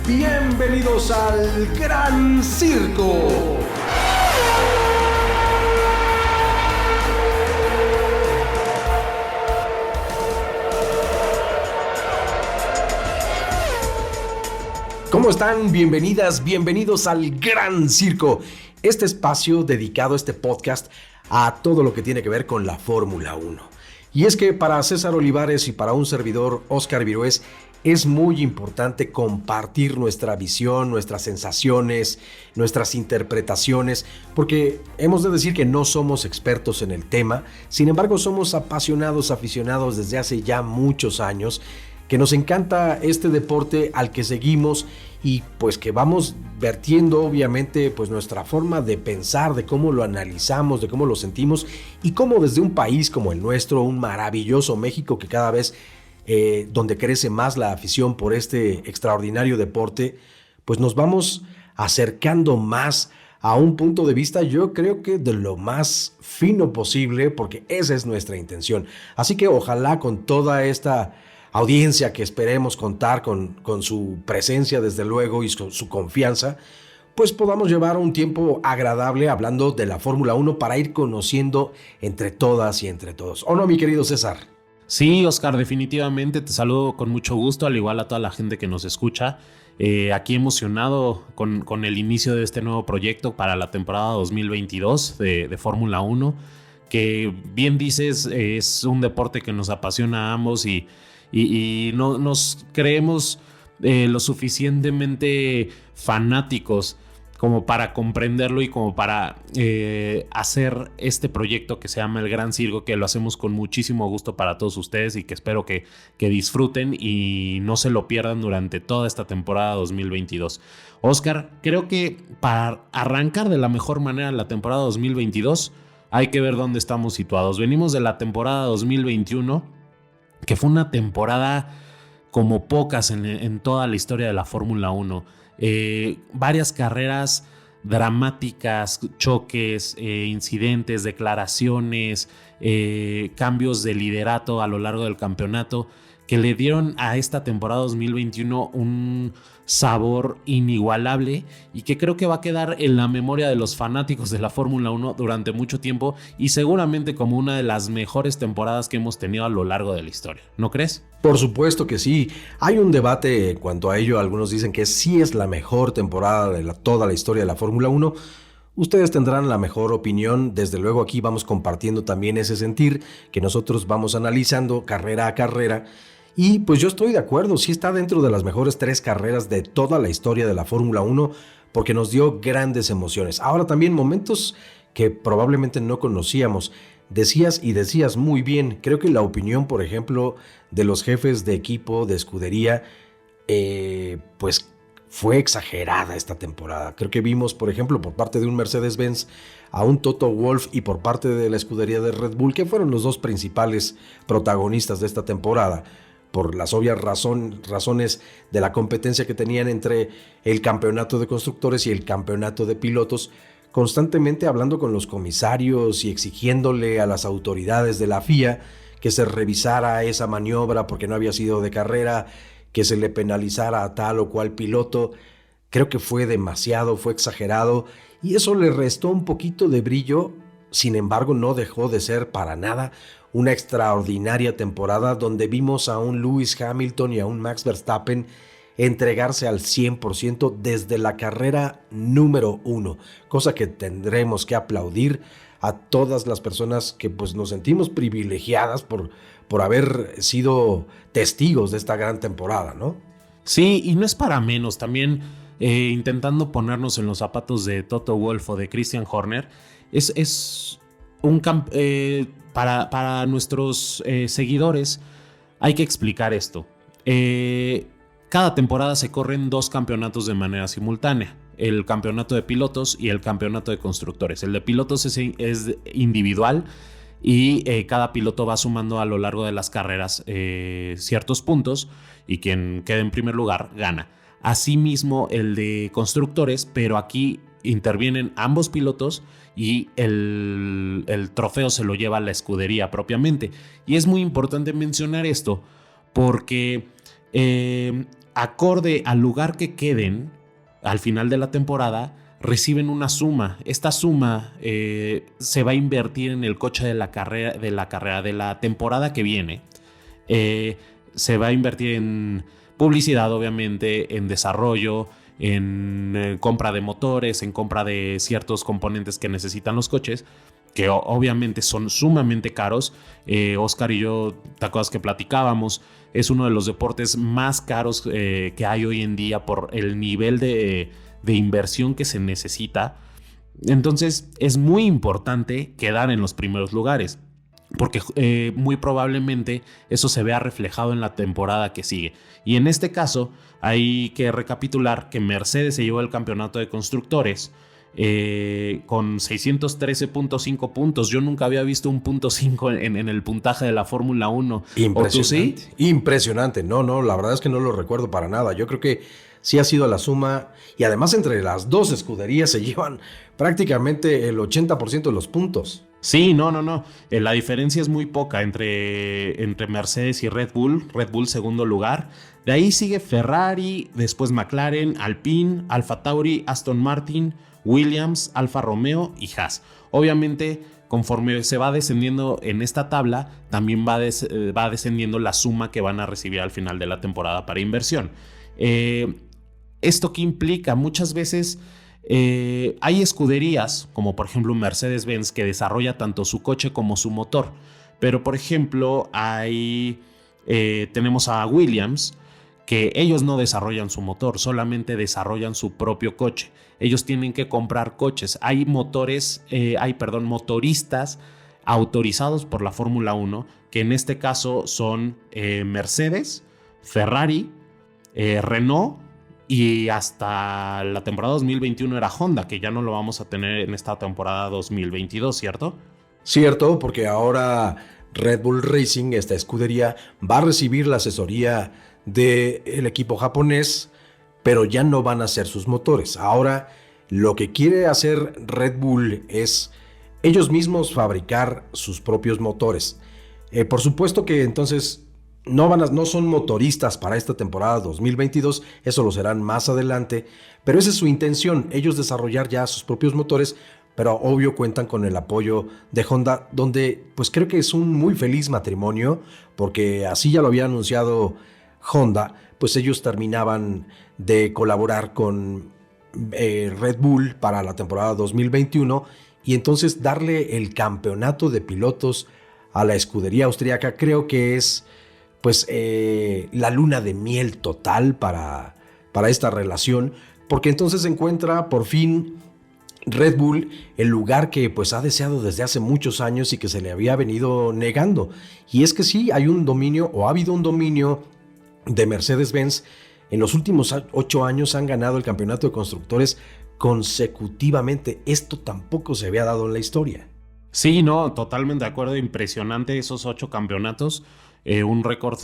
Bienvenidos al Gran Circo. ¿Cómo están? Bienvenidas, bienvenidos al Gran Circo. Este espacio dedicado a este podcast a todo lo que tiene que ver con la Fórmula 1. Y es que para César Olivares y para un servidor, Óscar Virués, es muy importante compartir nuestra visión, nuestras sensaciones, nuestras interpretaciones, porque hemos de decir que no somos expertos en el tema, sin embargo somos apasionados, aficionados desde hace ya muchos años, que nos encanta este deporte al que seguimos y pues que vamos vertiendo obviamente pues nuestra forma de pensar, de cómo lo analizamos, de cómo lo sentimos y cómo desde un país como el nuestro, un maravilloso México que cada vez donde crece más la afición por este extraordinario deporte, pues nos vamos acercando más a un punto de vista, yo creo que de lo más fino posible, porque esa es nuestra intención. Así que ojalá con toda esta audiencia que esperemos contar con su presencia desde luego y con su confianza, pues podamos llevar un tiempo agradable hablando de la Fórmula 1 para ir conociendo entre todas y entre todos. ¿O no, mi querido César? Sí, Oscar, definitivamente te saludo con mucho gusto, al igual a toda la gente que nos escucha. Aquí emocionado con el inicio de este nuevo proyecto para la temporada 2022 de Fórmula 1, que bien dices, es un deporte que nos apasiona a ambos y no nos creemos lo suficientemente fanáticos como para comprenderlo y como para hacer este proyecto que se llama El Gran Circo, que lo hacemos con muchísimo gusto para todos ustedes y que espero que disfruten y no se lo pierdan durante toda esta temporada 2022. Oscar, creo que para arrancar de la mejor manera la temporada 2022 hay que ver dónde estamos situados. Venimos de la temporada 2021, que fue una temporada como pocas en toda la historia de la Fórmula 1. Varias carreras dramáticas, choques, incidentes, declaraciones, cambios de liderato a lo largo del campeonato que le dieron a esta temporada 2021 un sabor inigualable y que creo que va a quedar en la memoria de los fanáticos de la Fórmula 1 durante mucho tiempo y seguramente como una de las mejores temporadas que hemos tenido a lo largo de la historia, ¿no crees? Por supuesto que sí. Hay un debate en cuanto a ello. Algunos dicen que sí es la mejor temporada de toda la historia de la Fórmula 1. Ustedes tendrán la mejor opinión. Desde luego aquí vamos compartiendo también ese sentir que nosotros vamos analizando carrera a carrera. Y pues yo estoy de acuerdo, sí está dentro de las mejores 3 carreras de toda la historia de la Fórmula 1 porque nos dio grandes emociones. Ahora también momentos que probablemente no conocíamos. Decías muy bien, creo que la opinión, por ejemplo, de los jefes de equipo, de escudería, pues fue exagerada esta temporada. Creo que vimos, por ejemplo, por parte de un Mercedes-Benz a un Toto Wolff y por parte de la escudería de Red Bull, que fueron los dos principales protagonistas de esta temporada, por las obvias razones de la competencia que tenían entre el campeonato de constructores y el campeonato de pilotos, constantemente hablando con los comisarios y exigiéndole a las autoridades de la FIA que se revisara esa maniobra porque no había sido de carrera, que se le penalizara a tal o cual piloto. Creo que fue demasiado, fue exagerado y eso le restó un poquito de brillo. Sin embargo, no dejó de ser para nada una extraordinaria temporada donde vimos a un Lewis Hamilton y a un Max Verstappen entregarse al 100% desde la carrera número 1, cosa que tendremos que aplaudir a todas las personas que pues nos sentimos privilegiadas por haber sido testigos de esta gran temporada, ¿no? Sí, y no es para menos, también intentando ponernos en los zapatos de Toto Wolff o de Christian Horner, es un para nuestros seguidores hay que explicar esto. Cada temporada se corren 2 campeonatos de manera simultánea, el campeonato de pilotos y el campeonato de constructores. El de pilotos es individual y cada piloto va sumando a lo largo de las carreras ciertos puntos y quien quede en primer lugar gana. Asimismo el de constructores, pero aquí intervienen ambos pilotos y el trofeo se lo lleva a la escudería propiamente. Y es muy importante mencionar esto porque acorde al lugar que queden al final de la temporada, reciben una suma. Esta suma se va a invertir en el coche de la carrera de la temporada que viene. Se va a invertir en publicidad, obviamente, en desarrollo, en compra de motores, en compra de ciertos componentes que necesitan los coches, que obviamente son sumamente caros. Oscar y yo, ¿te acuerdas que platicábamos? Es uno de los deportes más caros que hay hoy en día por el nivel de inversión que se necesita. Entonces es muy importante quedar en los primeros lugares, porque muy probablemente eso se vea reflejado en la temporada que sigue. Y en este caso hay que recapitular que Mercedes se llevó el campeonato de constructores con 613.5 puntos. Yo nunca había visto un punto 5 en el puntaje de la Fórmula 1. Impresionante. ¿O tú sí? Impresionante. No, la verdad es que no lo recuerdo para nada. Yo creo que sí ha sido la suma, y además entre las dos escuderías se llevan prácticamente el 80% de los puntos. Sí, no. La diferencia es muy poca entre Mercedes y Red Bull. Red Bull segundo lugar. De ahí sigue Ferrari, después McLaren, Alpine, Alfa Tauri, Aston Martin, Williams, Alfa Romeo y Haas. Obviamente, conforme se va descendiendo en esta tabla, también va descendiendo la suma que van a recibir al final de la temporada para inversión. ¿Esto qué implica? Muchas veces hay escuderías, como por ejemplo Mercedes-Benz, que desarrolla tanto su coche como su motor. Pero por ejemplo, tenemos a Williams, que ellos no desarrollan su motor, solamente desarrollan su propio coche. Ellos tienen que comprar coches. Hay motoristas autorizados por la Fórmula 1, que en este caso son Mercedes, Ferrari, Renault, y hasta la temporada 2021 era Honda, que ya no lo vamos a tener en esta temporada 2022, ¿cierto? Cierto, porque ahora Red Bull Racing, esta escudería, va a recibir la asesoría del equipo japonés, pero ya no van a hacer sus motores. Ahora lo que quiere hacer Red Bull es ellos mismos fabricar sus propios motores. Por supuesto que entonces no son motoristas para esta temporada 2022, eso lo serán más adelante, pero esa es su intención, ellos desarrollar ya sus propios motores, pero obvio cuentan con el apoyo de Honda, donde pues creo que es un muy feliz matrimonio, porque así ya lo había anunciado Honda, pues ellos terminaban de colaborar con Red Bull para la temporada 2021, y entonces darle el campeonato de pilotos a la escudería austríaca creo que es pues la luna de miel total para esta relación, porque entonces encuentra por fin Red Bull el lugar que pues ha deseado desde hace muchos años y que se le había venido negando. Y es que sí, hay un dominio, o ha habido un dominio de Mercedes-Benz. En los últimos 8 años han ganado el campeonato de constructores consecutivamente. Esto tampoco se había dado en la historia. Sí, no, totalmente de acuerdo. Impresionante esos 8 campeonatos. Un récord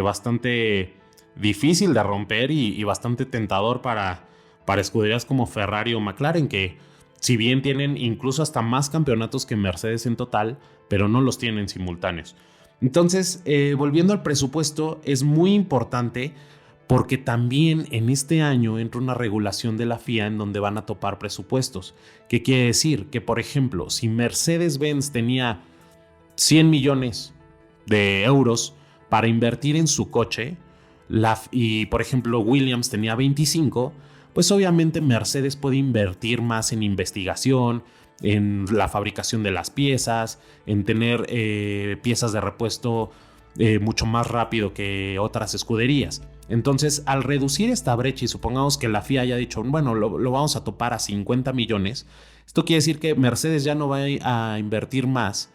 bastante difícil de romper y bastante tentador para escuderías como Ferrari o McLaren, que si bien tienen incluso hasta más campeonatos que Mercedes en total, pero no los tienen simultáneos. Entonces, volviendo al presupuesto, es muy importante porque también en este año entra una regulación de la FIA en donde van a topar presupuestos. ¿Qué quiere decir? Que, por ejemplo, si Mercedes-Benz tenía 100 millones de euros para invertir en su coche y, por ejemplo, Williams tenía 25, pues obviamente Mercedes puede invertir más en investigación, en la fabricación de las piezas, en tener piezas de repuesto mucho más rápido que otras escuderías. Entonces, al reducir esta brecha y supongamos que la FIA haya dicho, bueno, lo vamos a topar a 50 millones, esto quiere decir que Mercedes ya no va a invertir más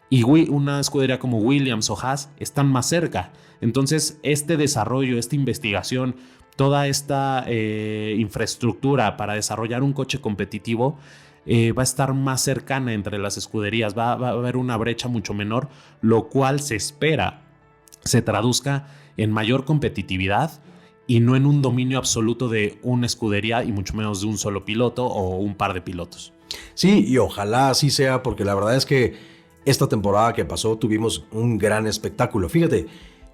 y una escudería como Williams o Haas están más cerca. Entonces, este desarrollo, esta investigación, toda esta infraestructura para desarrollar un coche competitivo va a estar más cercana entre las escuderías, va a haber una brecha mucho menor, lo cual se espera se traduzca en mayor competitividad y no en un dominio absoluto de una escudería y mucho menos de un solo piloto o un par de pilotos. Sí, y ojalá así sea, porque la verdad es que esta temporada que pasó tuvimos un gran espectáculo. Fíjate,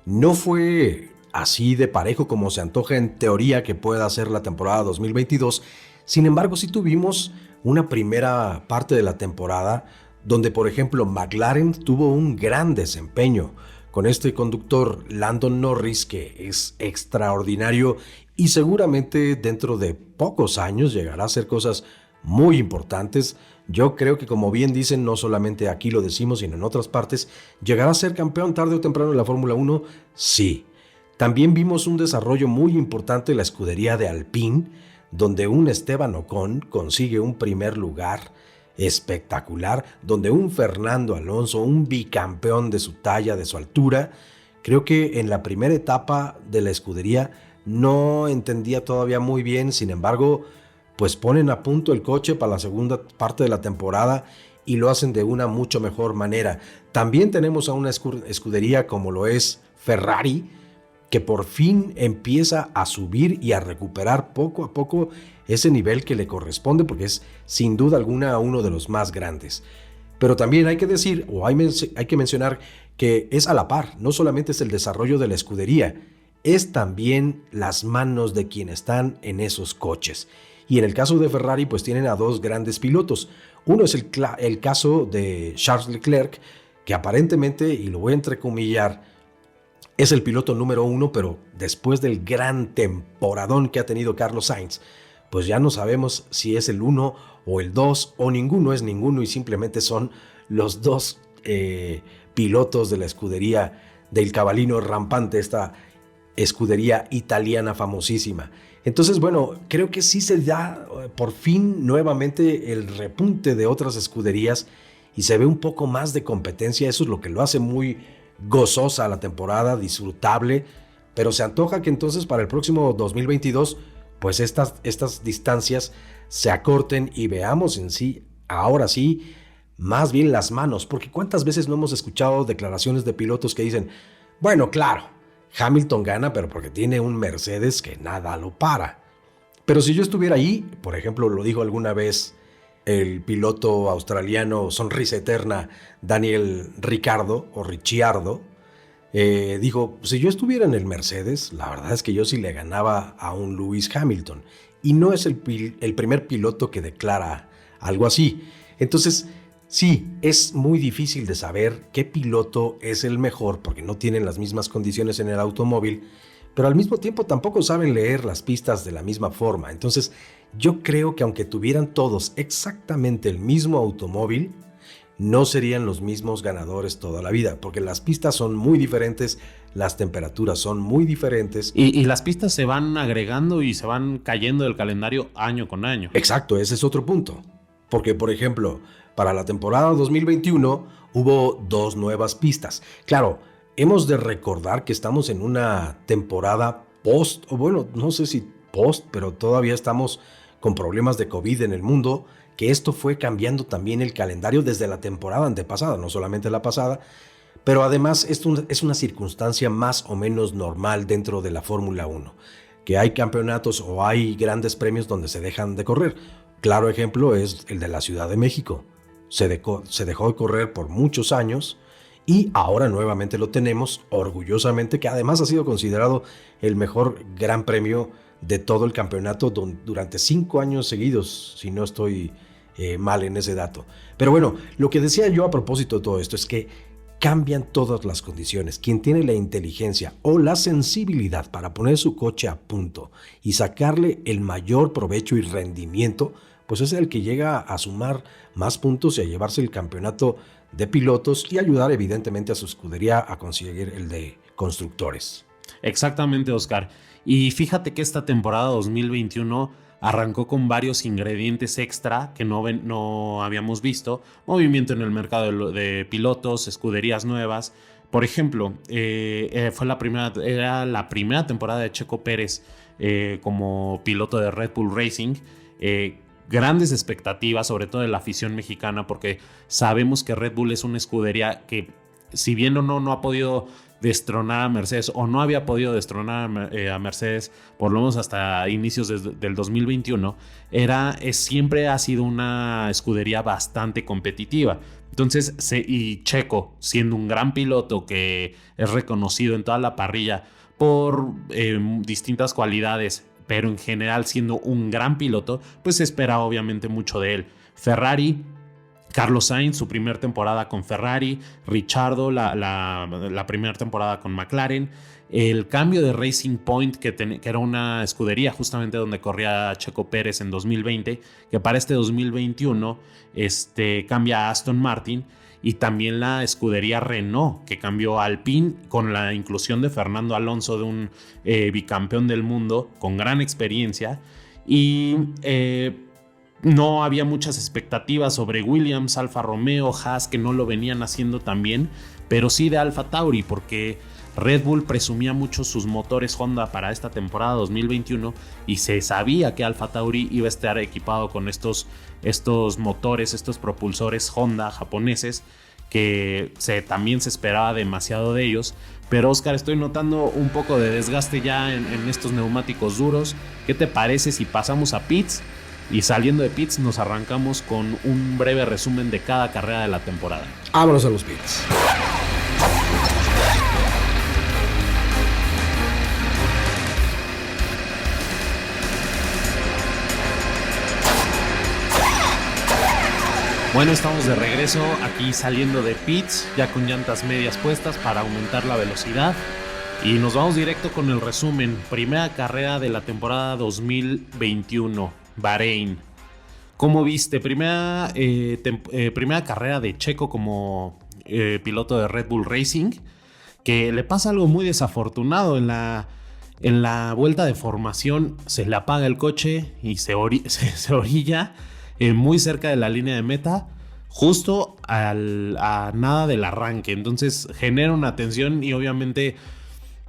no fue así de parejo como se antoja en teoría que pueda ser la temporada 2022. Sin embargo, sí tuvimos una primera parte de la temporada donde, por ejemplo, McLaren tuvo un gran desempeño con este conductor Landon Norris, que es extraordinario y seguramente dentro de pocos años llegará a hacer cosas muy importantes. Yo creo que, como bien dicen, no solamente aquí lo decimos, sino en otras partes, llegará a ser campeón tarde o temprano en la Fórmula 1, sí. También vimos un desarrollo muy importante en la escudería de Alpine, donde un Esteban Ocon consigue un primer lugar espectacular, donde un Fernando Alonso, un bicampeón de su talla, de su altura. Creo que en la primera etapa de la escudería no entendía todavía muy bien, sin embargo, pues ponen a punto el coche para la segunda parte de la temporada y lo hacen de una mucho mejor manera. También tenemos a una escudería como lo es Ferrari, que por fin empieza a subir y a recuperar poco a poco ese nivel que le corresponde, porque es sin duda alguna uno de los más grandes. Pero también hay que decir, o hay que mencionar, que es a la par, no solamente es el desarrollo de la escudería, es también las manos de quienes están en esos coches. Y en el caso de Ferrari, pues tienen a dos grandes pilotos. Uno es el caso de Charles Leclerc, que aparentemente, y lo voy a entrecomillar, es el piloto número 1, pero después del gran temporadón que ha tenido Carlos Sainz, pues ya no sabemos si es el 1 o el 2 o ninguno es ninguno y simplemente son los dos pilotos de la escudería del Cavallino Rampante, esta escudería italiana famosísima. Entonces, bueno, creo que sí se da por fin nuevamente el repunte de otras escuderías y se ve un poco más de competencia. Eso es lo que lo hace muy gozosa la temporada, disfrutable, pero se antoja que entonces para el próximo 2022 pues estas distancias se acorten y veamos en sí, ahora sí, más bien las manos, porque cuántas veces no hemos escuchado declaraciones de pilotos que dicen, bueno, claro, Hamilton gana, pero porque tiene un Mercedes que nada lo para. Pero si yo estuviera ahí, por ejemplo, lo dijo alguna vez el piloto australiano sonrisa eterna Daniel Ricciardo, dijo, si yo estuviera en el Mercedes, la verdad es que yo sí le ganaba a un Lewis Hamilton. Y no es el primer piloto que declara algo así. Entonces, sí, es muy difícil de saber qué piloto es el mejor porque no tienen las mismas condiciones en el automóvil, pero al mismo tiempo tampoco saben leer las pistas de la misma forma. Entonces, yo creo que aunque tuvieran todos exactamente el mismo automóvil, no serían los mismos ganadores toda la vida, porque las pistas son muy diferentes, las temperaturas son muy diferentes. Y las pistas se van agregando y se van cayendo del calendario año con año. Exacto, ese es otro punto. Porque, por ejemplo, para la temporada 2021 hubo 2 nuevas pistas. Claro, hemos de recordar que estamos en una temporada post, o bueno, no sé si post, pero todavía estamos con problemas de COVID en el mundo, que esto fue cambiando también el calendario desde la temporada antepasada, no solamente la pasada, pero además esto es una circunstancia más o menos normal dentro de la Fórmula 1, que hay campeonatos o hay grandes premios donde se dejan de correr. Claro ejemplo es el de la Ciudad de México. Se dejó de correr por muchos años y ahora nuevamente lo tenemos orgullosamente, que además ha sido considerado el mejor gran premio de todo el campeonato durante 5 años seguidos, si no estoy mal en ese dato. Pero bueno, lo que decía yo a propósito de todo esto es que cambian todas las condiciones. Quien tiene la inteligencia o la sensibilidad para poner su coche a punto y sacarle el mayor provecho y rendimiento, pues es el que llega a sumar más puntos y a llevarse el campeonato de pilotos y ayudar evidentemente a su escudería a conseguir el de constructores. Exactamente, Oscar. Y fíjate que esta temporada 2021 arrancó con varios ingredientes extra que no habíamos visto. Movimiento en el mercado de pilotos, escuderías nuevas. Por ejemplo, era la primera temporada de Checo Pérez como piloto de Red Bull Racing. Grandes expectativas, sobre todo de la afición mexicana, porque sabemos que Red Bull es una escudería que, si bien no ha podido destronar a Mercedes o no había podido destronar a Mercedes por lo menos hasta inicios del 2021, siempre ha sido una escudería bastante competitiva. Entonces, y Checo, siendo un gran piloto que es reconocido en toda la parrilla por distintas cualidades, pero en general siendo un gran piloto, pues se espera obviamente mucho de él. Ferrari, Carlos Sainz, su primera temporada con Ferrari, Ricciardo, la primera temporada con McLaren, el cambio de Racing Point, que era una escudería justamente donde corría Checo Pérez en 2020, que para este 2021 cambia a Aston Martin, y también la escudería Renault, que cambió a Alpine con la inclusión de Fernando Alonso, de un bicampeón del mundo con gran experiencia, y no había muchas expectativas sobre Williams, Alfa Romeo, Haas, que no lo venían haciendo tan bien, pero sí de Alfa Tauri, porque Red Bull presumía mucho sus motores Honda para esta temporada 2021 y se sabía que Alfa Tauri iba a estar equipado con estos motores, estos propulsores Honda japoneses, que también se esperaba demasiado de ellos. Pero Oscar, estoy notando un poco de desgaste ya en estos neumáticos duros. ¿Qué te parece si pasamos a pits? Y saliendo de pits nos arrancamos con un breve resumen de cada carrera de la temporada. Vámonos a los pits. Bueno, estamos de regreso aquí saliendo de pits, ya con llantas medias puestas para aumentar la velocidad. Y nos vamos directo con el resumen. Primera carrera de la temporada 2021, Bahrein. ¿Cómo viste? Primera carrera de Checo como piloto de Red Bull Racing, que le pasa algo muy desafortunado. En la vuelta de formación se le apaga el coche y se orilla muy cerca de la línea de meta, justo a nada del arranque. Entonces genera una tensión y obviamente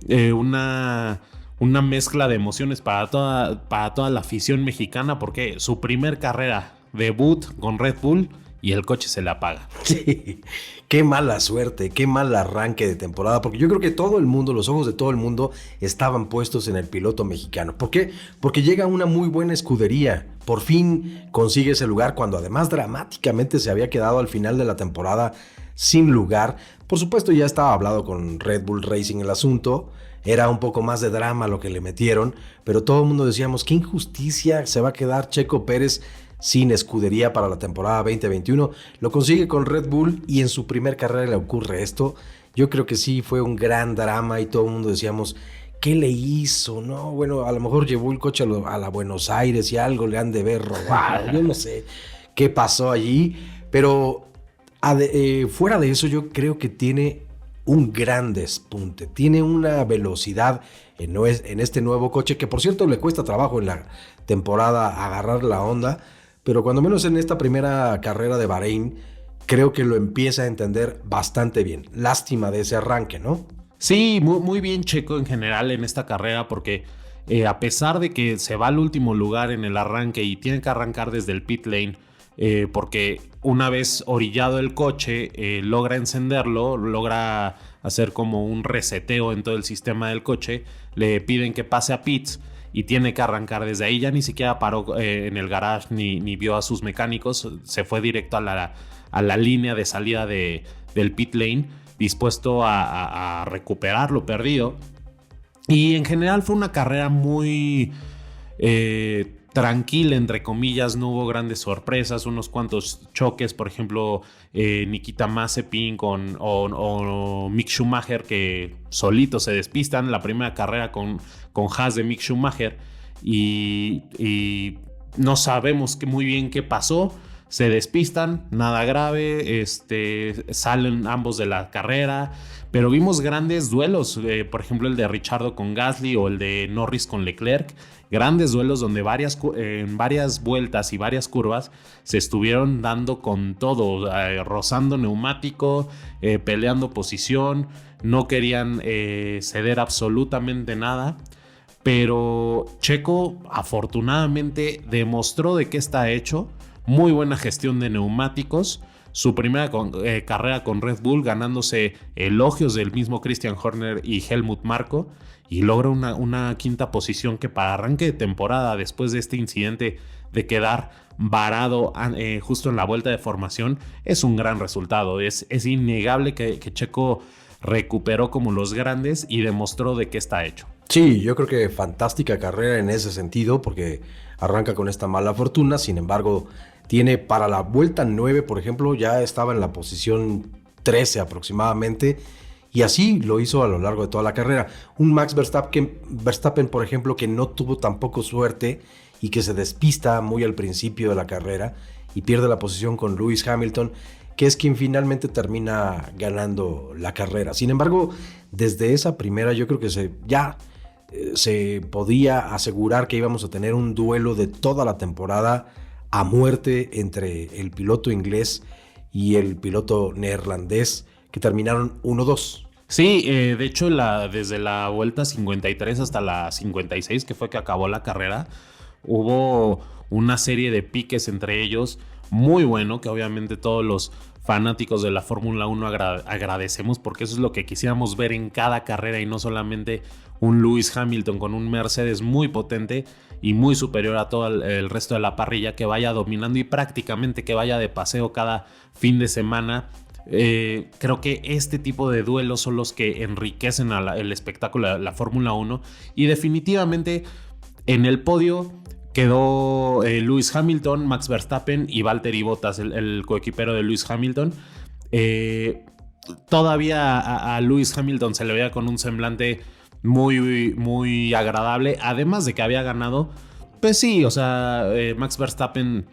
una mezcla de emociones para toda la afición mexicana, porque su primer carrera, debut con Red Bull, y el coche se le apaga. Sí, qué mala suerte, qué mal arranque de temporada, porque yo creo que todo el mundo, los ojos de todo el mundo estaban puestos en el piloto mexicano. ¿Por qué? Porque llega una muy buena escudería, por fin consigue ese lugar cuando además dramáticamente se había quedado al final de la temporada sin lugar. Por supuesto ya estaba hablado con Red Bull Racing el asunto, era un poco más de drama lo que le metieron, pero todo el mundo decíamos, qué injusticia, se va a quedar Checo Pérez sin escudería para la temporada 2021. Lo consigue con Red Bull y en su primer carrera le ocurre esto. Yo creo que sí fue un gran drama y todo el mundo decíamos, ¿qué le hizo? No, bueno, a lo mejor llevó el coche a la Buenos Aires y algo le han de ver robado. Yo no sé qué pasó allí, pero fuera de eso yo creo que tiene un gran despunte, tiene una velocidad en este nuevo coche, que por cierto le cuesta trabajo en la temporada agarrar la onda, pero cuando menos en esta primera carrera de Bahrein, creo que lo empieza a entender bastante bien. Lástima de ese arranque, ¿no? Sí, muy, muy bien Checo en general en esta carrera, porque a pesar de que se va al último lugar en el arranque y tiene que arrancar desde el pit lane, porque una vez orillado el coche, logra encenderlo, logra hacer como un reseteo en todo el sistema del coche, le piden que pase a pits y tiene que arrancar desde ahí. Ya ni siquiera paró en el garage ni vio a sus mecánicos, se fue directo a la línea de salida del pit lane, dispuesto a recuperar lo perdido. Y en general fue una carrera muy tranquila, entre comillas. No hubo grandes sorpresas, unos cuantos choques, por ejemplo Nikita Mazepin o Mick Schumacher, que solitos se despistan. La primera carrera con Haas de Mick Schumacher, y no sabemos muy bien qué pasó. Se despistan, nada grave, salen ambos de la carrera, pero vimos grandes duelos, por ejemplo el de Ricciardo con Gasly o el de Norris con Leclerc, grandes duelos donde en varias vueltas y varias curvas se estuvieron dando con todo, rozando neumático, peleando posición, no querían ceder absolutamente nada. Pero Checo afortunadamente demostró de qué está hecho. Muy buena gestión de neumáticos. Su primera carrera con Red Bull, ganándose elogios del mismo Christian Horner y Helmut Marko, y logra una quinta posición que para arranque de temporada, después de este incidente de quedar varado justo en la vuelta de formación, es un gran resultado. Es innegable que Checo recuperó como los grandes y demostró de qué está hecho. Sí, yo creo que fantástica carrera en ese sentido, porque arranca con esta mala fortuna. Sin embargo, tiene para la vuelta 9, por ejemplo, ya estaba en la posición 13 aproximadamente, y así lo hizo a lo largo de toda la carrera. Un Max Verstappen, por ejemplo, que no tuvo tampoco suerte y que se despista muy al principio de la carrera y pierde la posición con Lewis Hamilton, que es quien finalmente termina ganando la carrera. Sin embargo, desde esa primera yo creo que se podía asegurar que íbamos a tener un duelo de toda la temporada a muerte entre el piloto inglés y el piloto neerlandés, que terminaron 1-2. Sí, de hecho desde la vuelta 53 hasta la 56, que fue que acabó la carrera, hubo una serie de piques entre ellos muy bueno, que obviamente todos los fanáticos de la Fórmula 1 agradecemos, porque eso es lo que quisiéramos ver en cada carrera y no solamente un Lewis Hamilton con un Mercedes muy potente y muy superior a todo el resto de la parrilla, que vaya dominando y prácticamente que vaya de paseo cada fin de semana. Creo que este tipo de duelos son los que enriquecen el espectáculo de la Fórmula 1, y definitivamente en el podio quedó Lewis Hamilton, Max Verstappen y Valtteri Bottas, el coequipero de Lewis Hamilton. Todavía a Lewis Hamilton se le veía con un semblante muy, muy agradable, además de que había ganado. Pues sí, o sea, Max Verstappen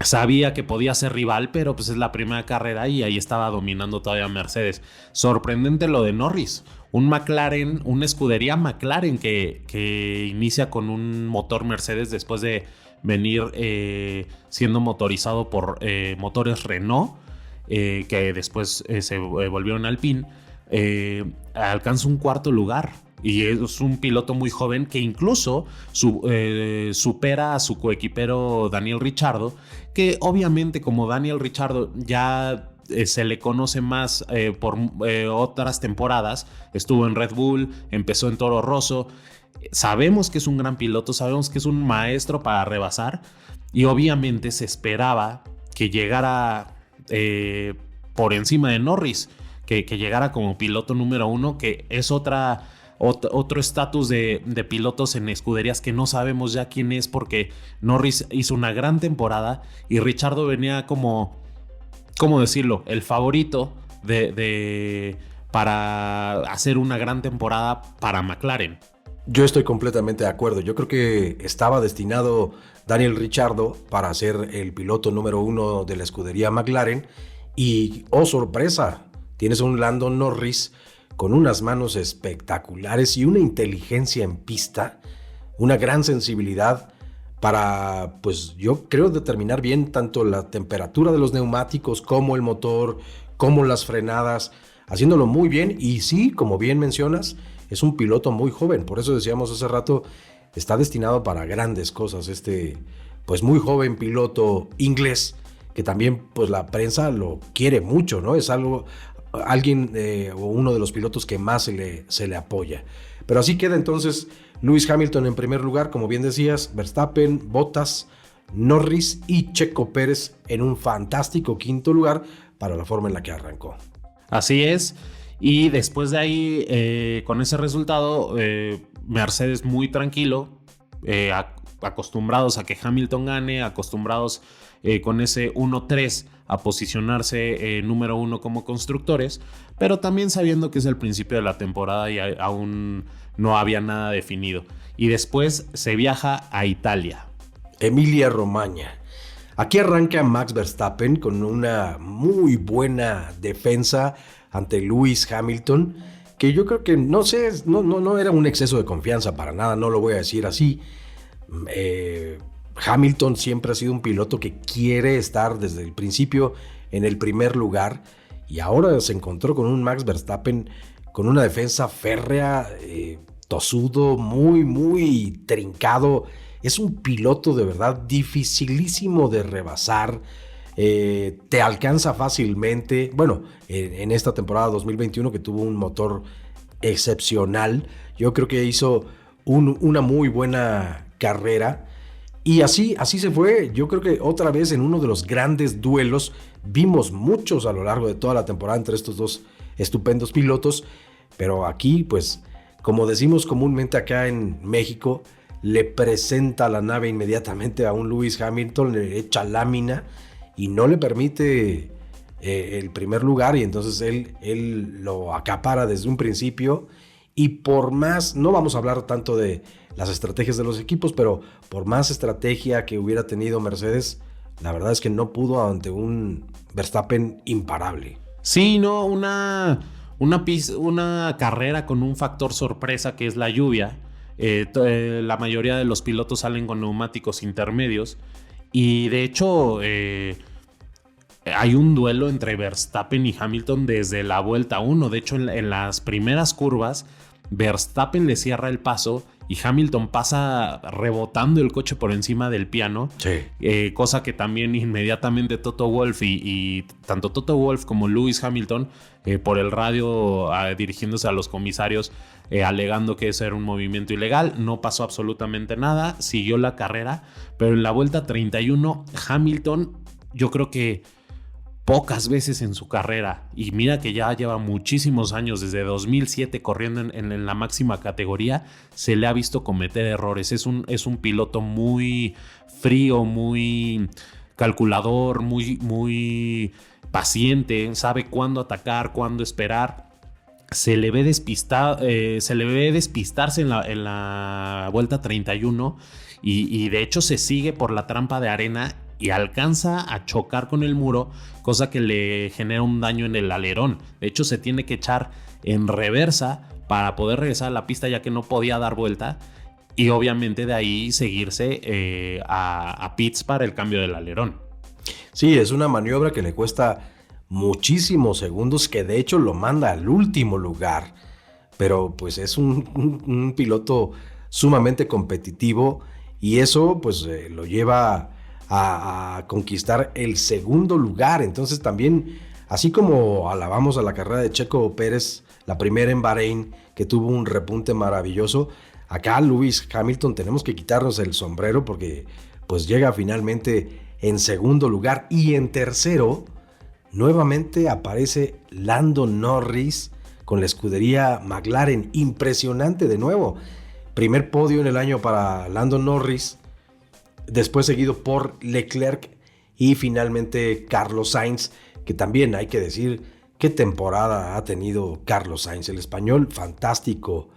sabía que podía ser rival, pero pues es la primera carrera y ahí estaba dominando todavía Mercedes. Sorprendente lo de Norris, un McLaren, una escudería McLaren que inicia con un motor Mercedes después de venir siendo motorizado por motores Renault, que después se volvieron Alpine. Alcanza un cuarto lugar y es un piloto muy joven que incluso supera a su coequipero Daniel Ricciardo, que obviamente como Daniel Ricciardo ya se le conoce más por otras temporadas, estuvo en Red Bull, empezó en Toro Rosso, sabemos que es un gran piloto, sabemos que es un maestro para rebasar, y obviamente se esperaba que llegara por encima de Norris, que llegara como piloto número 1, que es otro estatus de pilotos en escuderías que no sabemos ya quién es, porque Norris hizo una gran temporada y Ricciardo venía como, ¿cómo decirlo?, el favorito para hacer una gran temporada para McLaren. Yo estoy completamente de acuerdo. Yo creo que estaba destinado Daniel Ricciardo para ser el piloto número 1 de la escudería McLaren, y oh sorpresa, tienes un Lando Norris con unas manos espectaculares y una inteligencia en pista, una gran sensibilidad para, pues yo creo, determinar bien tanto la temperatura de los neumáticos como el motor, como las frenadas, haciéndolo muy bien. Y sí, como bien mencionas, es un piloto muy joven, por eso decíamos hace rato, está destinado para grandes cosas pues muy joven piloto inglés, que también pues la prensa lo quiere mucho, ¿no? Es alguien o uno de los pilotos que más se le apoya. Pero así queda entonces Lewis Hamilton en primer lugar, como bien decías, Verstappen, Bottas, Norris y Checo Pérez en un fantástico quinto lugar para la forma en la que arrancó. Así es, y después de ahí, con ese resultado, Mercedes muy tranquilo, acostumbrados a que Hamilton gane, acostumbrados con ese 1-3 a posicionarse número 1 como constructores, pero también sabiendo que es el principio de la temporada y aún no había nada definido. Y después se viaja a Italia. Emilia-Romagna. Aquí arranca Max Verstappen con una muy buena defensa ante Lewis Hamilton, que yo creo que no era un exceso de confianza para nada, no lo voy a decir así. Hamilton siempre ha sido un piloto que quiere estar desde el principio en el primer lugar, y ahora se encontró con un Max Verstappen con una defensa férrea, tosudo, muy, muy trincado. Es un piloto de verdad dificilísimo de rebasar, te alcanza fácilmente. Bueno, en esta temporada 2021 que tuvo un motor excepcional, yo creo que hizo una muy buena carrera. Y así se fue. Yo creo que otra vez en uno de los grandes duelos, vimos muchos a lo largo de toda la temporada entre estos dos estupendos pilotos, pero aquí, pues, como decimos comúnmente acá en México, le presenta la nave inmediatamente a un Lewis Hamilton, le echa lámina y no le permite el primer lugar, y entonces él lo acapara desde un principio. Y por más, no vamos a hablar tanto de las estrategias de los equipos, pero por más estrategia que hubiera tenido Mercedes, la verdad es que no pudo ante un Verstappen imparable. Sí, no, una carrera con un factor sorpresa que es la lluvia. La mayoría de los pilotos salen con neumáticos intermedios y de hecho hay un duelo entre Verstappen y Hamilton desde la vuelta 1. De hecho, en las primeras curvas, Verstappen le cierra el paso y Hamilton pasa rebotando el coche por encima del piano. Sí. Cosa que también inmediatamente Toto Wolff y tanto Toto Wolff como Lewis Hamilton por el radio dirigiéndose a los comisarios alegando que ese era un movimiento ilegal. No pasó absolutamente nada, siguió la carrera, pero en la vuelta 31 Hamilton, yo creo que pocas veces en su carrera, y mira que ya lleva muchísimos años, desde 2007 corriendo en la máxima categoría, se le ha visto cometer errores. Es un piloto muy frío, muy calculador, muy paciente, sabe cuándo atacar, cuándo esperar. Se le ve despistarse en la vuelta 31 y de hecho se sigue por la trampa de arena y alcanza a chocar con el muro, cosa que le genera un daño en el alerón. De hecho, se tiene que echar en reversa para poder regresar a la pista, ya que no podía dar vuelta, y obviamente de ahí seguirse a pits para el cambio del alerón. Sí, es una maniobra que le cuesta muchísimos segundos, que de hecho lo manda al último lugar, pero pues es un piloto sumamente competitivo, y eso pues lo lleva a conquistar el segundo lugar. Entonces también, así como alabamos a la carrera de Checo Pérez, la primera en Bahrein, que tuvo un repunte maravilloso, acá Lewis Hamilton tenemos que quitarnos el sombrero, porque pues llega finalmente en segundo lugar. Y en tercero nuevamente aparece Lando Norris con la escudería McLaren. Impresionante de nuevo. Primer podio en el año para Lando Norris, después seguido por Leclerc y finalmente Carlos Sainz, que también hay que decir qué temporada ha tenido Carlos Sainz, el español, fantástico,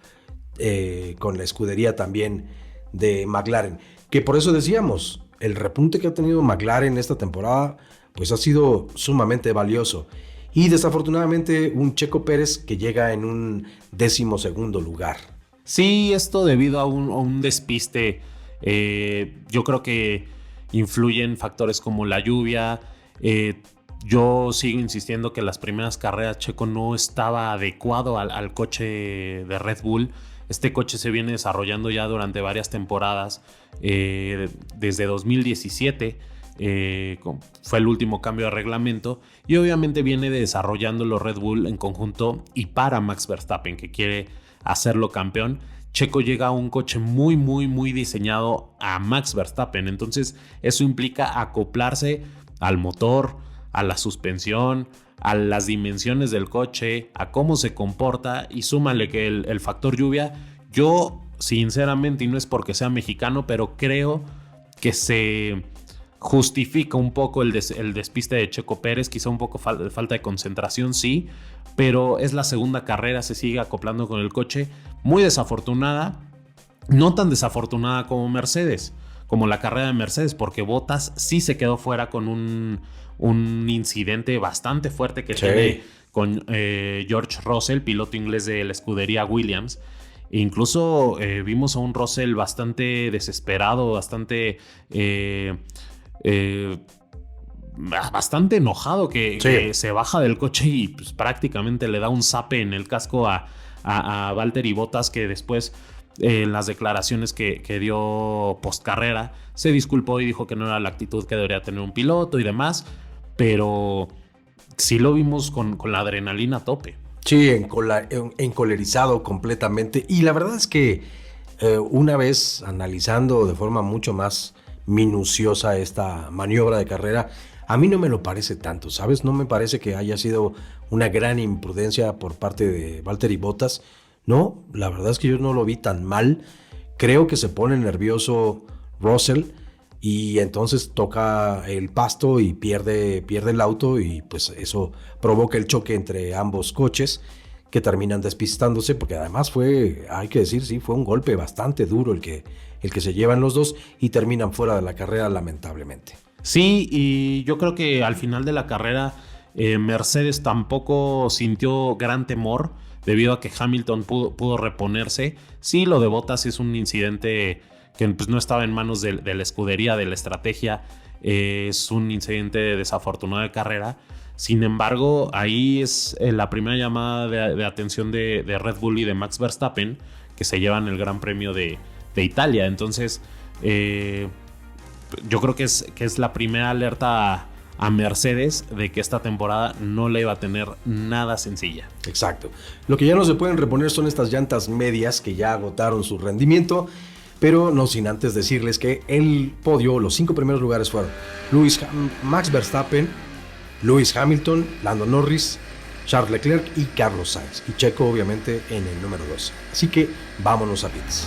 con la escudería también de McLaren, que por eso decíamos, el repunte que ha tenido McLaren esta temporada pues ha sido sumamente valioso. Y desafortunadamente un Checo Pérez que llega en un 12º lugar. Sí, esto debido a un despiste. Yo creo que influyen factores como la lluvia. Yo sigo insistiendo que las primeras carreras Checo no estaba adecuado al coche de Red Bull. Este coche se viene desarrollando ya durante varias temporadas, desde 2017 fue el último cambio de reglamento, y obviamente viene desarrollando los Red Bull en conjunto y para Max Verstappen, que quiere hacerlo campeón. Checo llega a un coche muy diseñado a Max Verstappen, entonces eso implica acoplarse al motor, a la suspensión, a las dimensiones del coche, a cómo se comporta, y súmale que el factor lluvia. Yo sinceramente, y no es porque sea mexicano, pero creo que se justifica un poco el despiste de Checo Pérez, quizá un poco falta de concentración, sí, pero es la segunda carrera, se sigue acoplando con el coche. Muy desafortunada, no tan desafortunada como Mercedes, como la carrera de Mercedes, porque Bottas sí se quedó fuera con un incidente bastante fuerte que tiene con George Russell, piloto inglés de la escudería Williams. E incluso vimos a un Russell bastante desesperado, bastante enojado, que se baja del coche y pues, prácticamente le da un zape en el casco a Valtteri Bottas, que después en las declaraciones que dio post carrera se disculpó y dijo que no era la actitud que debería tener un piloto y demás, pero sí lo vimos con la adrenalina a tope. Sí, encolerizado completamente. Y la verdad es que una vez analizando de forma mucho más minuciosa esta maniobra de carrera, A mí no me lo parece tanto, ¿sabes? No me parece que haya sido una gran imprudencia por parte de Valtteri Bottas. No, la verdad es que yo no lo vi tan mal. Creo que se pone nervioso Russell y entonces toca el pasto y pierde el auto y pues eso provoca el choque entre ambos coches que terminan despistándose porque además fue, hay que decir, sí, fue un golpe bastante duro el que se llevan los dos y terminan fuera de la carrera lamentablemente. Sí, y yo creo que al final de la carrera Mercedes tampoco sintió gran temor debido a que Hamilton pudo reponerse. Sí, lo de Bottas es un incidente que pues, no estaba en manos de la escudería, de la estrategia. Es un incidente desafortunado de carrera. Sin embargo, ahí es la primera llamada de atención de Red Bull y de Max Verstappen que se llevan el Gran Premio de Italia. Entonces, yo creo que es la primera alerta a Mercedes de que esta temporada no le iba a tener nada sencilla. Exacto. Lo que ya no se pueden reponer son estas llantas medias que ya agotaron su rendimiento, pero no sin antes decirles que el podio, los 5 primeros lugares fueron Max Verstappen, Lewis Hamilton, Lando Norris, Charles Leclerc y Carlos Sainz. Y Checo obviamente en el número 2. Así que vámonos a pits.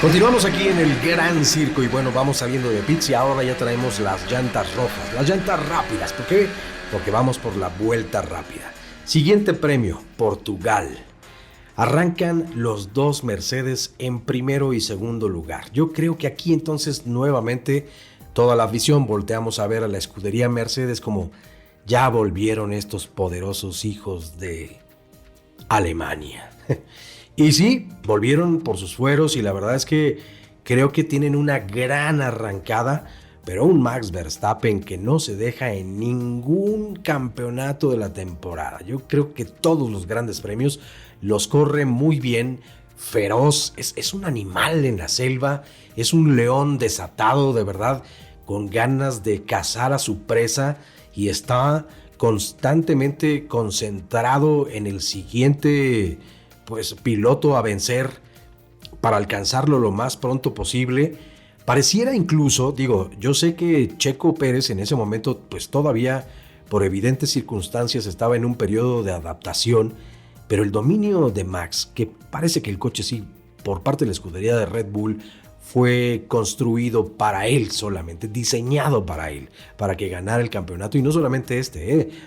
Continuamos aquí en el Gran Circo y bueno, vamos saliendo de pits y ahora ya traemos las llantas rojas, las llantas rápidas. ¿Por qué? Porque vamos por la vuelta rápida. Siguiente premio, Portugal. Arrancan los dos Mercedes en primero y segundo lugar. Yo creo que aquí entonces nuevamente toda la afición volteamos a ver a la escudería Mercedes como ya volvieron estos poderosos hijos de Alemania. Y sí, volvieron por sus fueros y la verdad es que creo que tienen una gran arrancada, pero un Max Verstappen que no se deja en ningún campeonato de la temporada. Yo creo que todos los grandes premios los corre muy bien, feroz, es un animal en la selva, es un león desatado de verdad, con ganas de cazar a su presa y está constantemente concentrado en el siguiente piloto a vencer para alcanzarlo lo más pronto posible. Pareciera incluso, yo sé que Checo Pérez en ese momento pues todavía por evidentes circunstancias estaba en un periodo de adaptación, pero el dominio de Max, que parece que el coche sí por parte de la escudería de Red Bull fue construido para él solamente, diseñado para él, para que ganara el campeonato y no solamente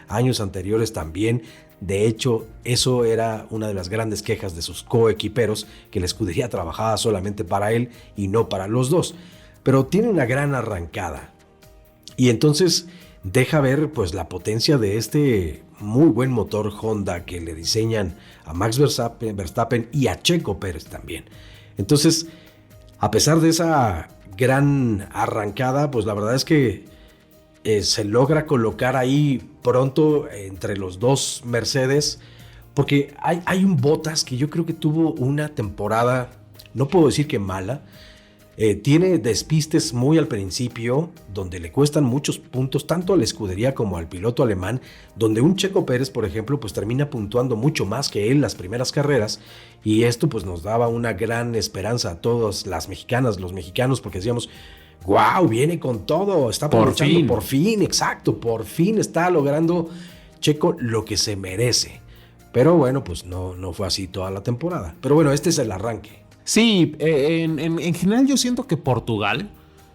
años anteriores también. De hecho, eso era una de las grandes quejas de sus coequiperos, que la escudería trabajaba solamente para él y no para los dos. Pero tiene una gran arrancada. Y entonces deja ver pues la potencia de este muy buen motor Honda que le diseñan a Max Verstappen y a Checo Pérez también. Entonces, a pesar de esa gran arrancada, pues la verdad es que se logra colocar ahí pronto entre los dos Mercedes, porque hay un Bottas que yo creo que tuvo una temporada, no puedo decir que mala, tiene despistes muy al principio, donde le cuestan muchos puntos, tanto a la escudería como al piloto alemán, donde un Checo Pérez, por ejemplo, pues termina puntuando mucho más que él las primeras carreras, y esto pues nos daba una gran esperanza a todas las mexicanas, los mexicanos, porque decíamos, ¡wow! Viene con todo, está aprovechando por fin, exacto, por fin está logrando Checo lo que se merece. Pero bueno, pues no fue así toda la temporada. Pero bueno, este es el arranque. Sí, en general yo siento que Portugal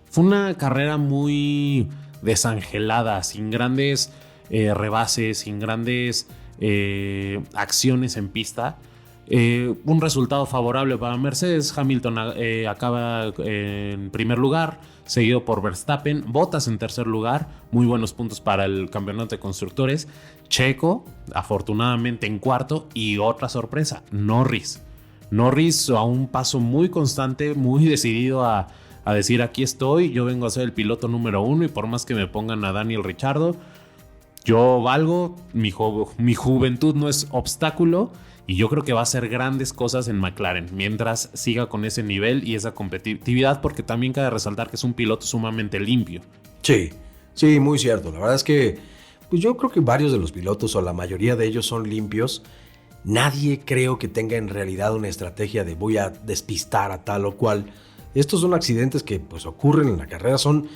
fue una carrera muy desangelada, sin grandes rebases, sin grandes acciones en pista. Un resultado favorable para Mercedes. Hamilton acaba en primer lugar, seguido por Verstappen, Bottas en tercer lugar, muy buenos puntos para el campeonato de constructores. Checo, afortunadamente en cuarto, y otra sorpresa, Norris a un paso muy constante, muy decidido a decir aquí estoy, yo vengo a ser el piloto número 1 y por más que me pongan a Daniel Ricciardo, yo valgo, mi juventud no es obstáculo. Y yo creo que va a hacer grandes cosas en McLaren mientras siga con ese nivel y esa competitividad, porque también cabe resaltar que es un piloto sumamente limpio. Sí, muy cierto. La verdad es que pues yo creo que varios de los pilotos o la mayoría de ellos son limpios. Nadie creo que tenga en realidad una estrategia de voy a despistar a tal o cual. Estos son accidentes que pues ocurren en la carrera, son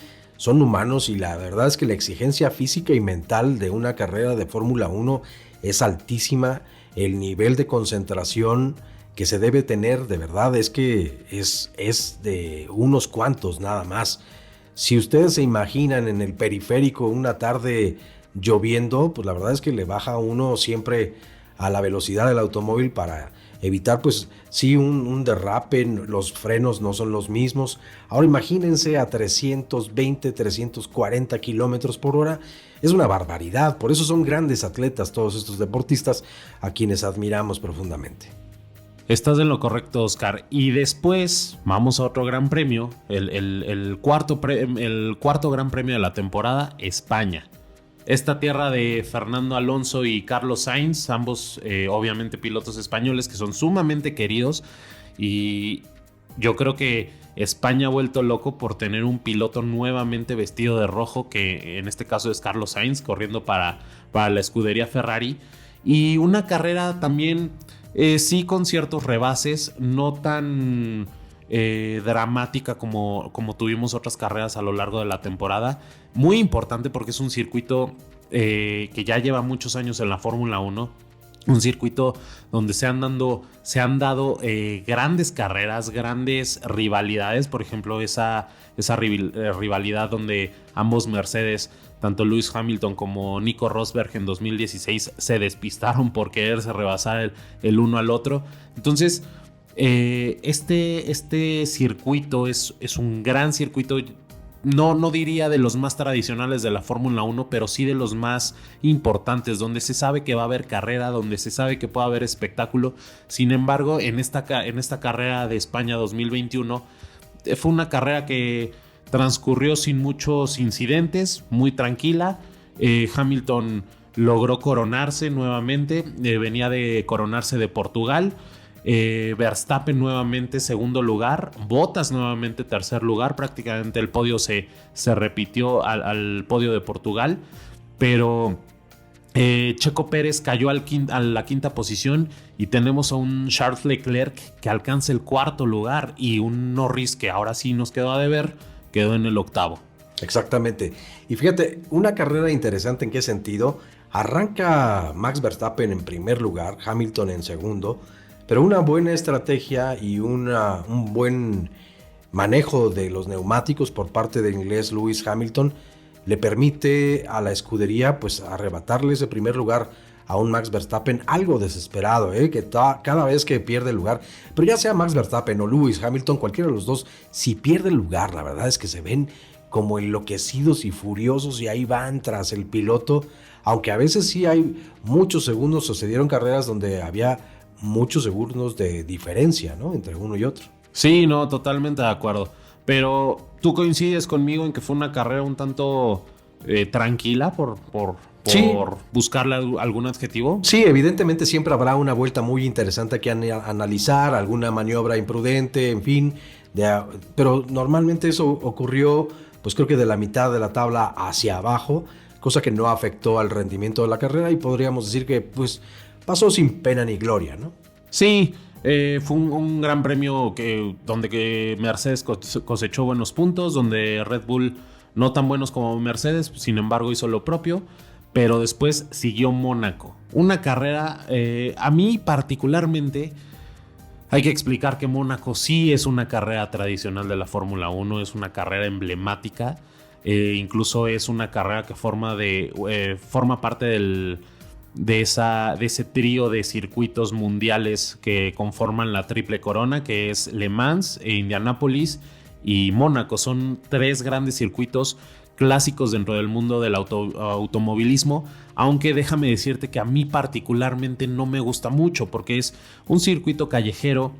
humanos, y la verdad es que la exigencia física y mental de una carrera de Fórmula 1 es altísima. El nivel de concentración que se debe tener de verdad es que es de unos cuantos nada más. Si ustedes se imaginan en el periférico una tarde lloviendo, pues la verdad es que le baja a uno siempre a la velocidad del automóvil para evitar, pues sí, un derrape. Los frenos no son los mismos. Ahora imagínense a 320, 340 kilómetros por hora. Es una barbaridad. Por eso son grandes atletas todos estos deportistas a quienes admiramos profundamente. Estás en lo correcto, Oscar. Y después vamos a otro gran premio, el cuarto gran premio de la temporada, España. Esta tierra de Fernando Alonso y Carlos Sainz, ambos obviamente pilotos españoles que son sumamente queridos, y yo creo que España ha vuelto loco por tener un piloto nuevamente vestido de rojo, que en este caso es Carlos Sainz, corriendo para la escudería Ferrari, y una carrera también sí con ciertos rebases, no tan dramática como tuvimos otras carreras a lo largo de la temporada. Muy importante porque es un circuito que ya lleva muchos años en la Fórmula 1. Un circuito donde se han dado grandes carreras, grandes rivalidades. Por ejemplo, esa rivalidad donde ambos Mercedes, tanto Lewis Hamilton como Nico Rosberg en 2016, se despistaron por quererse rebasar el uno al otro. Entonces, este circuito es un gran circuito. No diría de los más tradicionales de la Fórmula 1, pero sí de los más importantes, donde se sabe que va a haber carrera, donde se sabe que puede haber espectáculo. Sin embargo, en esta carrera de España 2021, fue una carrera que transcurrió sin muchos incidentes, muy tranquila. Hamilton logró coronarse nuevamente, venía de coronarse de Portugal. Verstappen nuevamente segundo lugar, Bottas nuevamente tercer lugar. Prácticamente el podio se repitió al podio de Portugal, pero Checo Pérez cayó a la quinta posición, y tenemos a un Charles Leclerc que alcanza el cuarto lugar, y un Norris que ahora sí nos quedó a deber, quedó en el octavo. Exactamente. Y fíjate, una carrera interesante. ¿En qué sentido? Arranca Max Verstappen en primer lugar, Hamilton en segundo, pero una buena estrategia y un buen manejo de los neumáticos por parte del inglés Lewis Hamilton le permite a la escudería pues arrebatarle ese primer lugar a un Max Verstappen algo desesperado, que cada vez que pierde el lugar, pero ya sea Max Verstappen o Lewis Hamilton, cualquiera de los dos, si pierde el lugar, la verdad es que se ven como enloquecidos y furiosos, y ahí van tras el piloto, aunque a veces sí hay muchos segundos. Sucedieron carreras donde había muchos segundos de diferencia, ¿no?, entre uno y otro. Sí, no, totalmente de acuerdo. Pero tú coincides conmigo en que fue una carrera un tanto tranquila, por Sí. buscarle algún adjetivo. Sí, evidentemente siempre habrá una vuelta muy interesante que analizar, alguna maniobra imprudente, en fin. Pero normalmente eso ocurrió, pues creo que de la mitad de la tabla hacia abajo, cosa que no afectó al rendimiento de la carrera, y podríamos decir que pues pasó sin pena ni gloria, ¿no? Sí, fue un gran premio donde Mercedes cosechó buenos puntos, donde Red Bull no tan buenos como Mercedes, sin embargo hizo lo propio, pero después siguió Mónaco. Una carrera, a mí particularmente, hay que explicar que Mónaco sí es una carrera tradicional de la Fórmula 1, es una carrera emblemática, incluso es una carrera que forma parte de ese trío de circuitos mundiales que conforman la triple corona, que es Le Mans, Indianápolis y Mónaco. Son tres grandes circuitos clásicos dentro del mundo del automovilismo, aunque déjame decirte que a mí particularmente no me gusta mucho, porque es un circuito callejero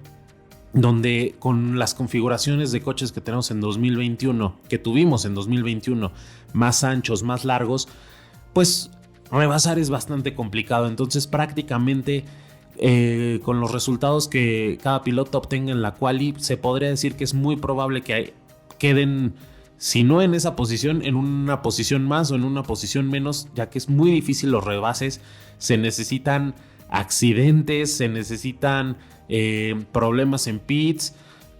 donde, con las configuraciones de coches que tuvimos en 2021, más anchos, más largos, pues rebasar es bastante complicado. Entonces prácticamente con los resultados que cada piloto obtenga en la quali, se podría decir que es muy probable que queden si no en esa posición, en una posición más o en una posición menos, ya que es muy difícil los rebases, se necesitan accidentes, se necesitan problemas en pits,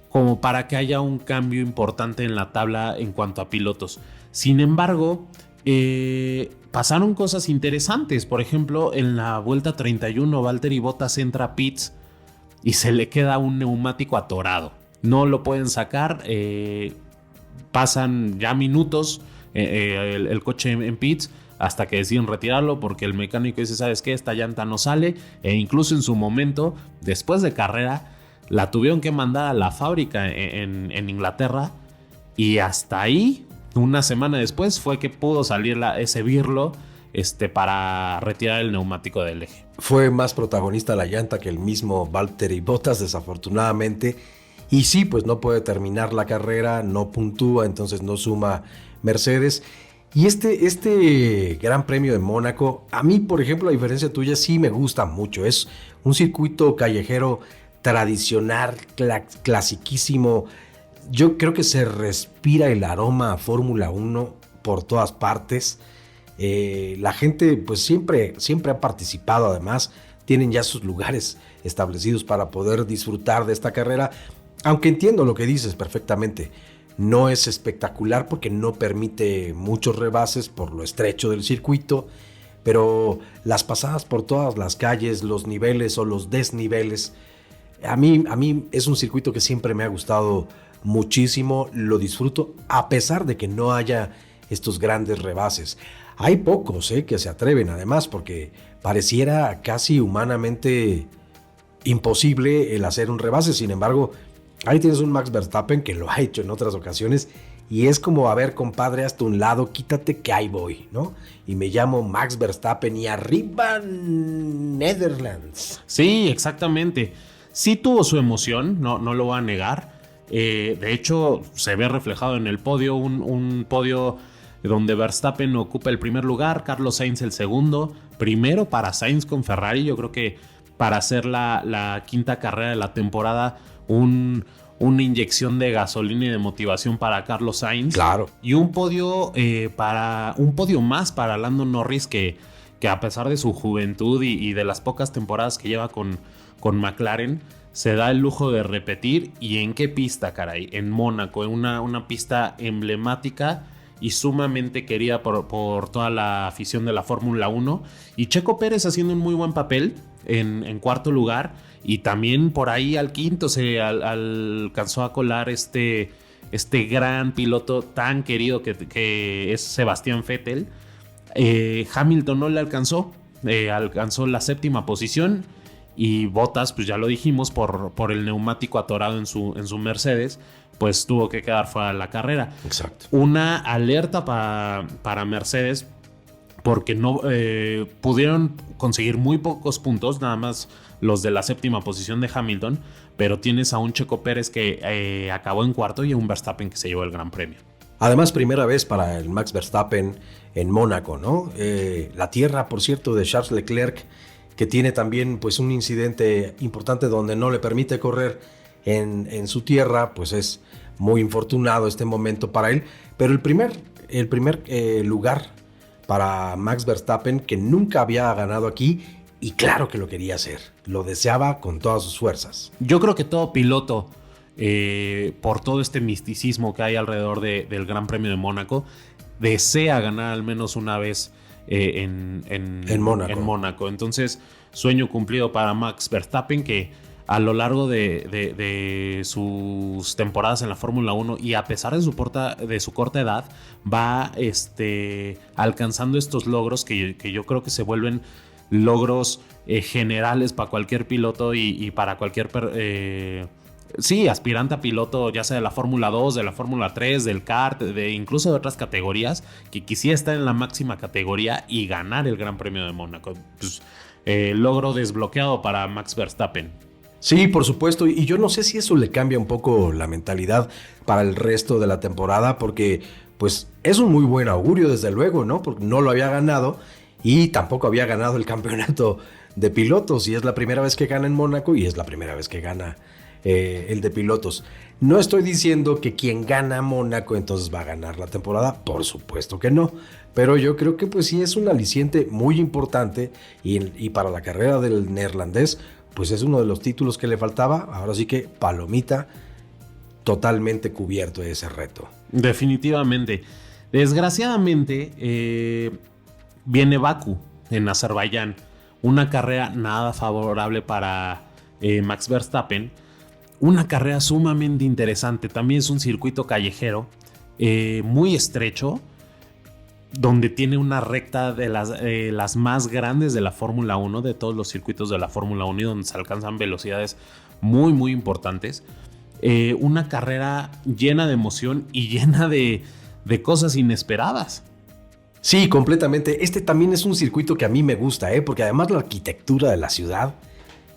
como para que haya un cambio importante en la tabla en cuanto a pilotos. Sin embargo, pasaron cosas interesantes. Por ejemplo, en la vuelta 31, Valtteri Bottas entra a pits y se le queda un neumático atorado. No lo pueden sacar. Pasan ya minutos el coche en pits hasta que deciden retirarlo porque el mecánico dice, ¿sabes qué? Esta llanta no sale. E incluso en su momento, después de carrera, la tuvieron que mandar a la fábrica en Inglaterra. Y hasta ahí, una semana después, fue que pudo salir ese birlo para retirar el neumático del eje. Fue más protagonista la llanta que el mismo Valtteri Bottas, desafortunadamente. Y sí, pues no puede terminar la carrera, no puntúa, entonces no suma Mercedes. Y este Gran Premio de Mónaco, a mí, por ejemplo, a diferencia tuya, sí me gusta mucho. Es un circuito callejero tradicional, clasiquísimo. Yo creo que se respira el aroma a Fórmula 1 por todas partes. La gente pues siempre ha participado, además tienen ya sus lugares establecidos para poder disfrutar de esta carrera, aunque entiendo lo que dices perfectamente. No es espectacular porque no permite muchos rebases por lo estrecho del circuito, pero las pasadas por todas las calles, los niveles o los desniveles, a mí es un circuito que siempre me ha gustado muchísimo, lo disfruto a pesar de que no haya estos grandes rebases. Hay pocos que se atreven, además, porque pareciera casi humanamente imposible el hacer un rebase. Sin embargo, ahí tienes un Max Verstappen que lo ha hecho en otras ocasiones y es como, a ver, compadre, hasta un lado, quítate que ahí voy, ¿no? Y me llamo Max Verstappen y arriba Netherlands. Sí, exactamente. Sí tuvo su emoción, no lo voy a negar. De hecho, se ve reflejado en el podio, un podio donde Verstappen ocupa el primer lugar, Carlos Sainz el segundo. Primero para Sainz con Ferrari, yo creo que para hacer la quinta carrera de la temporada, una inyección de gasolina y de motivación para Carlos Sainz. Claro. Y un podio más para Lando Norris, que a pesar de su juventud y de las pocas temporadas que lleva con McLaren, se da el lujo de repetir. ¿Y en qué pista, caray? En Mónaco, en una pista emblemática y sumamente querida por toda la afición de la Fórmula 1. Y Checo Pérez haciendo un muy buen papel en cuarto lugar. Y también por ahí al quinto se alcanzó a colar este gran piloto tan querido que es Sebastián Vettel. Hamilton no le alcanzó. Alcanzó la séptima posición. Y Bottas, pues ya lo dijimos, por el neumático atorado en su Mercedes, pues tuvo que quedar fuera de la carrera. Exacto. Una alerta para Mercedes, porque no pudieron conseguir muy pocos puntos, nada más los de la séptima posición de Hamilton, pero tienes a un Checo Pérez que acabó en cuarto y a un Verstappen que se llevó el Gran Premio. Además, primera vez para el Max Verstappen en Mónaco, ¿no? La tierra, por cierto, de Charles Leclerc, que tiene también pues un incidente importante donde no le permite correr en su tierra, pues es muy infortunado este momento para él. Pero el primer lugar para Max Verstappen, que nunca había ganado aquí, y claro que lo quería hacer, lo deseaba con todas sus fuerzas. Yo creo que todo piloto, por todo este misticismo que hay alrededor del Gran Premio de Mónaco, desea ganar al menos una vez en Mónaco. Entonces, sueño cumplido para Max Verstappen, que a lo largo de sus temporadas en la Fórmula 1 y a pesar de su corta edad, va alcanzando estos logros que yo creo que se vuelven logros generales para cualquier piloto y para cualquier aspirante a piloto, ya sea de la Fórmula 2, de la Fórmula 3, del kart, incluso de otras categorías, que quisiera estar en la máxima categoría y ganar el Gran Premio de Mónaco. Pues, logro desbloqueado para Max Verstappen. Sí, por supuesto, y yo no sé si eso le cambia un poco la mentalidad para el resto de la temporada, porque pues es un muy buen augurio, desde luego, ¿no? Porque no lo había ganado y tampoco había ganado el campeonato de pilotos, y es la primera vez que gana en Mónaco y es la primera vez que gana el de pilotos. No estoy diciendo que quien gana Mónaco entonces va a ganar la temporada, por supuesto que no, pero yo creo que pues sí es un aliciente muy importante y para la carrera del neerlandés pues es uno de los títulos que le faltaba. Ahora sí que palomita, totalmente cubierto ese reto. Definitivamente. Desgraciadamente viene Bakú en Azerbaiyán, una carrera nada favorable para Max Verstappen. Una carrera sumamente interesante. También es un circuito callejero muy estrecho, donde tiene una recta de las más grandes de la Fórmula 1, de todos los circuitos de la Fórmula 1, y donde se alcanzan velocidades muy, muy importantes. Una carrera llena de emoción y llena de cosas inesperadas. Sí, completamente. Este también es un circuito que a mí me gusta, porque además la arquitectura de la ciudad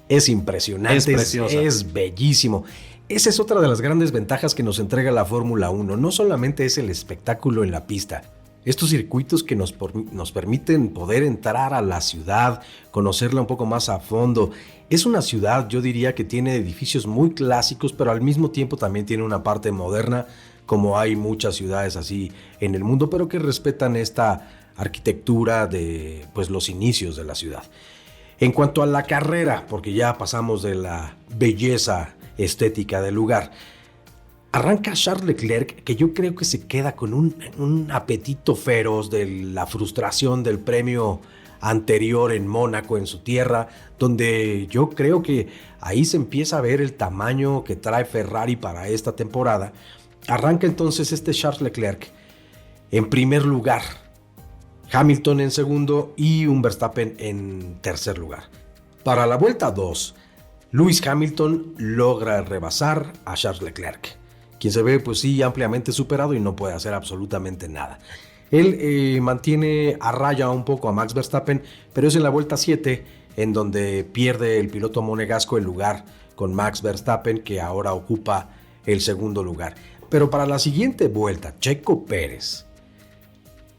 es impresionante, es preciosa, es bellísimo. Esa es otra de las grandes ventajas que nos entrega la Fórmula 1. No solamente es el espectáculo en la pista, estos circuitos que nos permiten poder entrar a la ciudad, conocerla un poco más a fondo. Es una ciudad, yo diría, que tiene edificios muy clásicos, pero al mismo tiempo también tiene una parte moderna, como hay muchas ciudades así en el mundo, pero que respetan esta arquitectura de pues, los inicios de la ciudad. En cuanto a la carrera, porque ya pasamos de la belleza estética del lugar, arranca Charles Leclerc, que yo creo que se queda con un apetito feroz de la frustración del premio anterior en Mónaco, en su tierra, donde yo creo que ahí se empieza a ver el tamaño que trae Ferrari para esta temporada. Arranca entonces este Charles Leclerc en primer lugar, Hamilton en segundo y un Verstappen en tercer lugar. Para la vuelta 2, Lewis Hamilton logra rebasar a Charles Leclerc, quien se ve pues sí ampliamente superado y no puede hacer absolutamente nada. Él mantiene a raya un poco a Max Verstappen, pero es en la vuelta 7 en donde pierde el piloto monegasco el lugar con Max Verstappen, que ahora ocupa el segundo lugar. Pero para la siguiente vuelta, Checo Pérez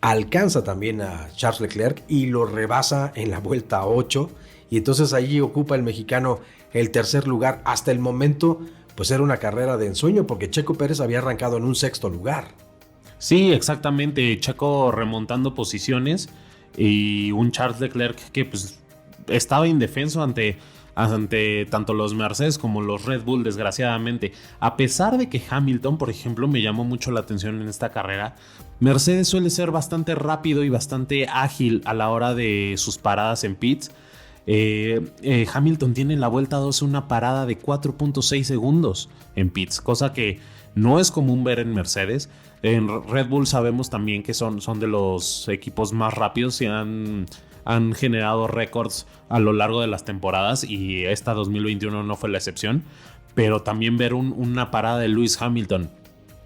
alcanza también a Charles Leclerc y lo rebasa en la vuelta 8, y entonces allí ocupa el mexicano el tercer lugar. Hasta el momento pues era una carrera de ensueño, porque Checo Pérez había arrancado en un sexto lugar. Sí, exactamente. Checo remontando posiciones y un Charles Leclerc que pues estaba indefenso ante tanto los Mercedes como los Red Bull, desgraciadamente. A pesar de que Hamilton, por ejemplo, me llamó mucho la atención en esta carrera, Mercedes suele ser bastante rápido y bastante ágil a la hora de sus paradas en pits. Hamilton tiene en la vuelta 12 una parada de 4.6 segundos en pits, cosa que no es común ver en Mercedes. En Red Bull sabemos también que son de los equipos más rápidos y han generado récords a lo largo de las temporadas, y esta 2021 no fue la excepción. Pero también ver una parada de Lewis Hamilton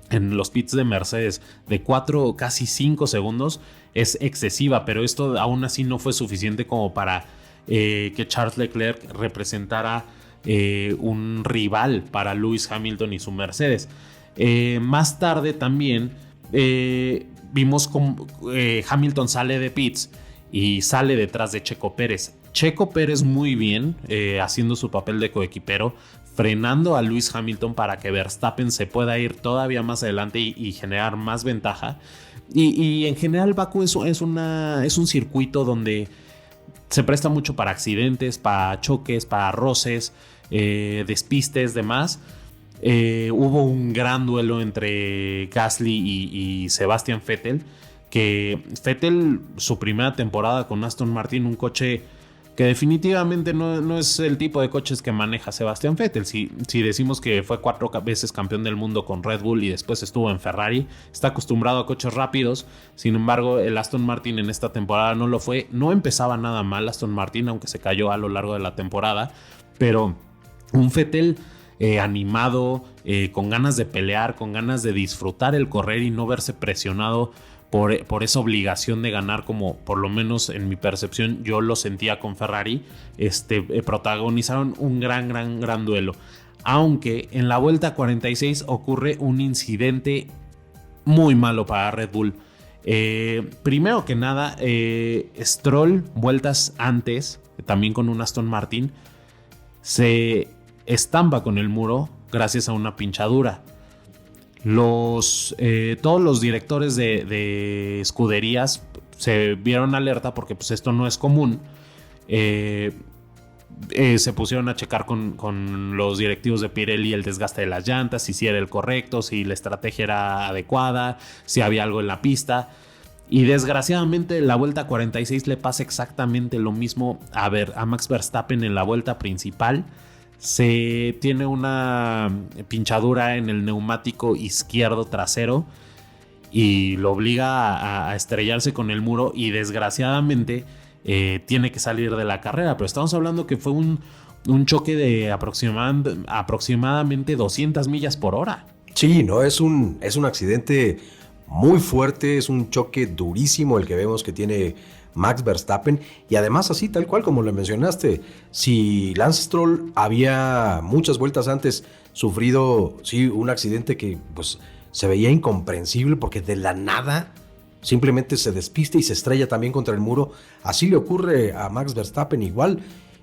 en los pits de Mercedes de 4 casi 5 segundos es excesiva, pero esto aún así no fue suficiente como para que Charles Leclerc representara un rival para Lewis Hamilton y su Mercedes. Más tarde también vimos como Hamilton sale de pits y sale detrás de Checo Pérez. Checo Pérez muy bien, haciendo su papel de coequipero, frenando a Lewis Hamilton para que Verstappen se pueda ir todavía más adelante y generar más ventaja. Y en general Bakú es un circuito donde se presta mucho para accidentes, para choques, para roces, despistes, demás. Hubo un gran duelo entre Gasly y Sebastian Vettel, que Vettel, su primera temporada con Aston Martin, un coche que definitivamente no es el tipo de coches que maneja Sebastian Vettel. Si decimos que fue 4 veces campeón del mundo con Red Bull y después estuvo en Ferrari, está acostumbrado a coches rápidos. Sin embargo, el Aston Martin en esta temporada no lo fue. No empezaba nada mal Aston Martin, aunque se cayó a lo largo de la temporada, pero un Vettel animado, con ganas de pelear, con ganas de disfrutar el correr y no verse presionado por esa obligación de ganar, como por lo menos en mi percepción yo lo sentía con Ferrari. Protagonizaron un gran duelo, aunque en la vuelta 46 ocurre un incidente muy malo para Red Bull. Primero que nada, Stroll, vueltas antes, también con un Aston Martin, se estampa con el muro gracias a una pinchadura. Todos los directores de escuderías se vieron alerta porque pues esto no es común. Se pusieron a checar con los directivos de Pirelli el desgaste de las llantas, si era el correcto, si la estrategia era adecuada, si había algo en la pista. Y desgraciadamente la vuelta 46 le pasa exactamente lo mismo a Max Verstappen en la vuelta principal. Se tiene una pinchadura en el neumático izquierdo trasero y lo obliga a estrellarse con el muro y desgraciadamente tiene que salir de la carrera. Pero estamos hablando que fue un choque de aproximadamente 200 millas por hora. Sí, no, es un accidente muy fuerte, es un choque durísimo el que vemos que tiene Max Verstappen, y además así tal cual como lo mencionaste, si Lance Stroll había muchas vueltas antes sufrido un accidente que pues se veía incomprensible porque de la nada simplemente se despista y se estrella también contra el muro, así le ocurre a Max Verstappen igual,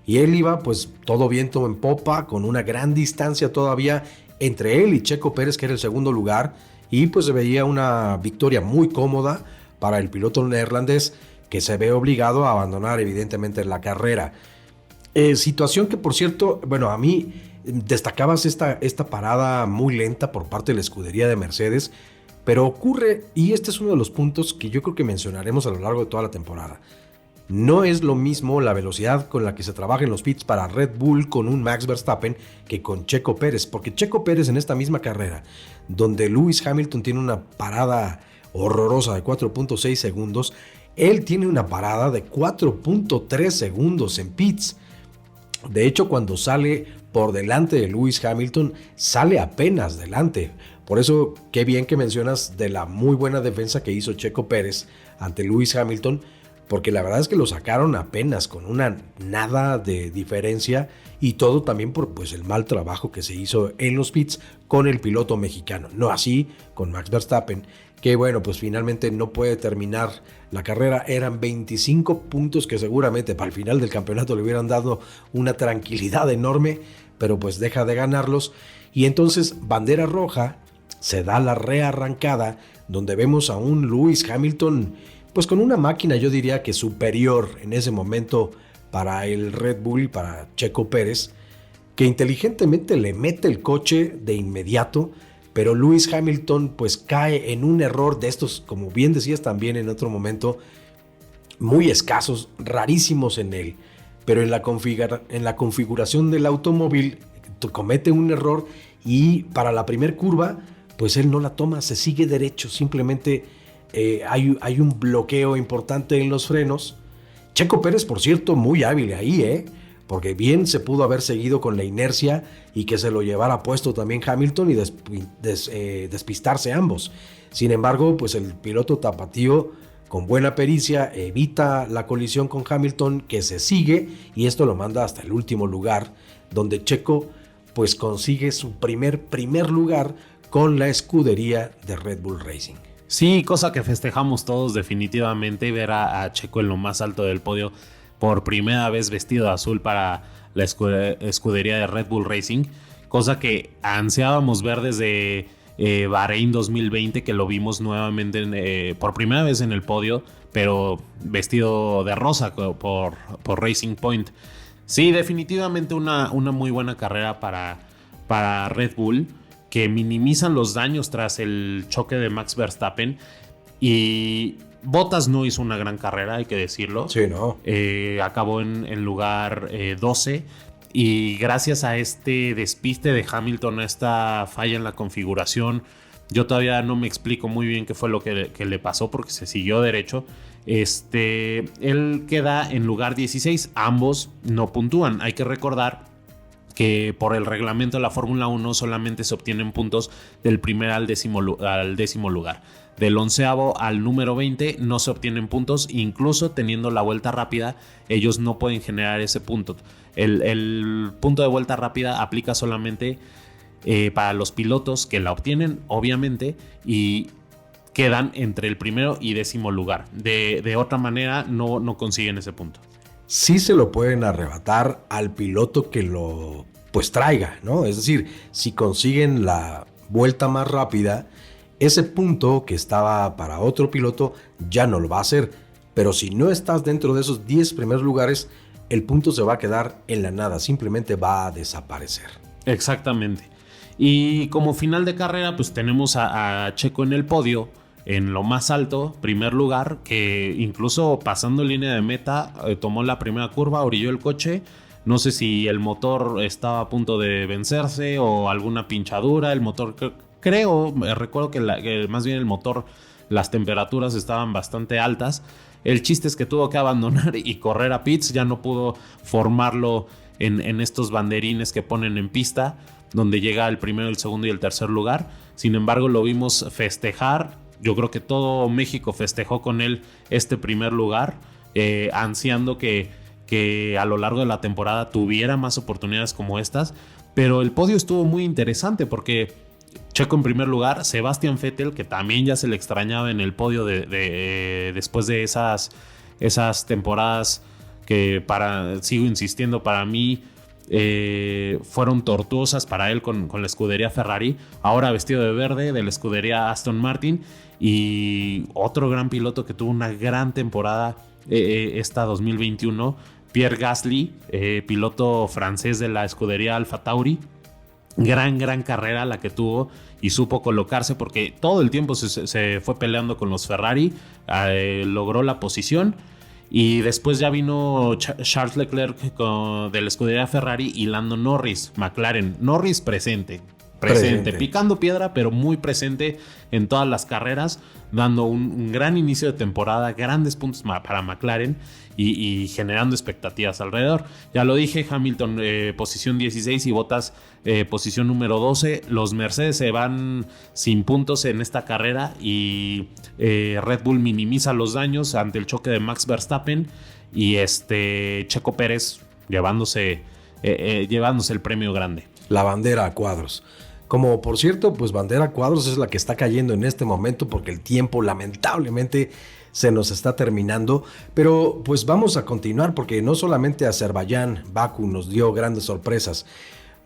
y él iba pues todo viento en popa con una gran distancia todavía entre él y Checo Pérez, que era el segundo lugar, y pues se veía una victoria muy cómoda para el piloto neerlandés, que se ve obligado a abandonar evidentemente la carrera. Situación que, por cierto, bueno, a mí destacabas esta parada muy lenta por parte de la escudería de Mercedes, pero ocurre, y este es uno de los puntos que yo creo que mencionaremos a lo largo de toda la temporada. No es lo mismo la velocidad con la que se trabaja en los pits para Red Bull con un Max Verstappen que con Checo Pérez, porque Checo Pérez en esta misma carrera, donde Lewis Hamilton tiene una parada horrorosa de 4.6 segundos, él tiene una parada de 4.3 segundos en pits. De hecho, cuando sale por delante de Lewis Hamilton, sale apenas delante. Por eso, qué bien que mencionas de la muy buena defensa que hizo Checo Pérez ante Lewis Hamilton, porque la verdad es que lo sacaron apenas con una nada de diferencia, y todo también por pues, el mal trabajo que se hizo en los pits con el piloto mexicano. No así con Max Verstappen, que bueno, pues finalmente no puede terminar la carrera. Eran 25 puntos que seguramente para el final del campeonato le hubieran dado una tranquilidad enorme, pero pues deja de ganarlos. Y entonces bandera roja, se da la rearrancada, donde vemos a un Lewis Hamilton pues con una máquina yo diría que superior en ese momento para el Red Bull y para Checo Pérez, que inteligentemente le mete el coche de inmediato, pero Lewis Hamilton pues cae en un error de estos, como bien decías también en otro momento, muy escasos, rarísimos en él, pero en la configuración del automóvil comete un error y para la primer curva pues él no la toma, se sigue derecho, simplemente hay un bloqueo importante en los frenos. Checo Pérez, por cierto, muy hábil ahí, porque bien se pudo haber seguido con la inercia y que se lo llevara puesto también Hamilton y despistarse ambos. Sin embargo, pues el piloto tapatío con buena pericia evita la colisión con Hamilton, que se sigue, y esto lo manda hasta el último lugar, donde Checo pues consigue su primer lugar con la escudería de Red Bull Racing. Sí, cosa que festejamos todos definitivamente, ver a Checo en lo más alto del podio por primera vez vestido de azul para la escudería de Red Bull Racing, cosa que ansiábamos ver desde Bahrein 2020, que lo vimos nuevamente por primera vez en el podio, pero vestido de rosa por Racing Point. Sí, definitivamente una muy buena carrera para Red Bull, que minimizan los daños tras el choque de Max Verstappen, y Bottas no hizo una gran carrera, hay que decirlo. Sí, no. Acabó en lugar 12, y gracias a este despiste de Hamilton, a esta falla en la configuración, yo todavía no me explico muy bien qué fue lo que le pasó, porque se siguió derecho. Él queda en lugar 16, ambos no puntúan. Hay que recordar que por el reglamento de la Fórmula 1 solamente se obtienen puntos del primer al décimo lugar. Del 11º al número 20 no se obtienen puntos, incluso teniendo la vuelta rápida, ellos no pueden generar ese punto. El punto de vuelta rápida aplica solamente para los pilotos que la obtienen, obviamente, y quedan entre el primero y 10º lugar. De otra manera, no consiguen ese punto. Sí se lo pueden arrebatar al piloto que lo pues traiga, ¿no? Es decir, si consiguen la vuelta más rápida, ese punto que estaba para otro piloto ya no lo va a hacer. Pero si no estás dentro de esos 10 primeros lugares, el punto se va a quedar en la nada, simplemente va a desaparecer. Exactamente. Y como final de carrera, pues tenemos a Checo en el podio, en lo más alto, primer lugar, que incluso pasando línea de meta, tomó la primera curva, orilló el coche. No sé si el motor estaba a punto de vencerse o alguna pinchadura. El motor, recuerdo que más bien el motor, las temperaturas estaban bastante altas. El chiste es que tuvo que abandonar y correr a pits. Ya no pudo formarlo en estos banderines que ponen en pista, donde llega el primero, el segundo y el tercer lugar. Sin embargo, lo vimos festejar. Yo creo que todo México festejó con él este primer lugar, ansiando que a lo largo de la temporada tuviera más oportunidades como estas. Pero el podio estuvo muy interesante porque Checo en primer lugar, Sebastian Vettel, que también ya se le extrañaba en el podio después de esas temporadas que, sigo insistiendo, para mí fueron tortuosas para él con la escudería Ferrari, ahora vestido de verde de la escudería Aston Martin. Y otro gran piloto que tuvo una gran temporada esta 2021, Pierre Gasly, piloto francés de la escudería Alfa Tauri. Gran carrera la que tuvo y supo colocarse porque todo el tiempo se fue peleando con los Ferrari, logró la posición. Y después ya vino Charles Leclerc de la escudería Ferrari y Lando Norris, McLaren. Norris presente, picando piedra, pero muy presente en todas las carreras, dando un gran inicio de temporada, grandes puntos para McLaren y generando expectativas alrededor. Ya lo dije, Hamilton posición 16 y Bottas posición número 12. Los Mercedes se van sin puntos en esta carrera y Red Bull minimiza los daños ante el choque de Max Verstappen y Checo Pérez llevándose el premio grande. La bandera a cuadros. Como por cierto, pues bandera a cuadros es la que está cayendo en este momento porque el tiempo lamentablemente se nos está terminando, pero pues vamos a continuar porque no solamente Azerbaiyán, Bakú nos dio grandes sorpresas.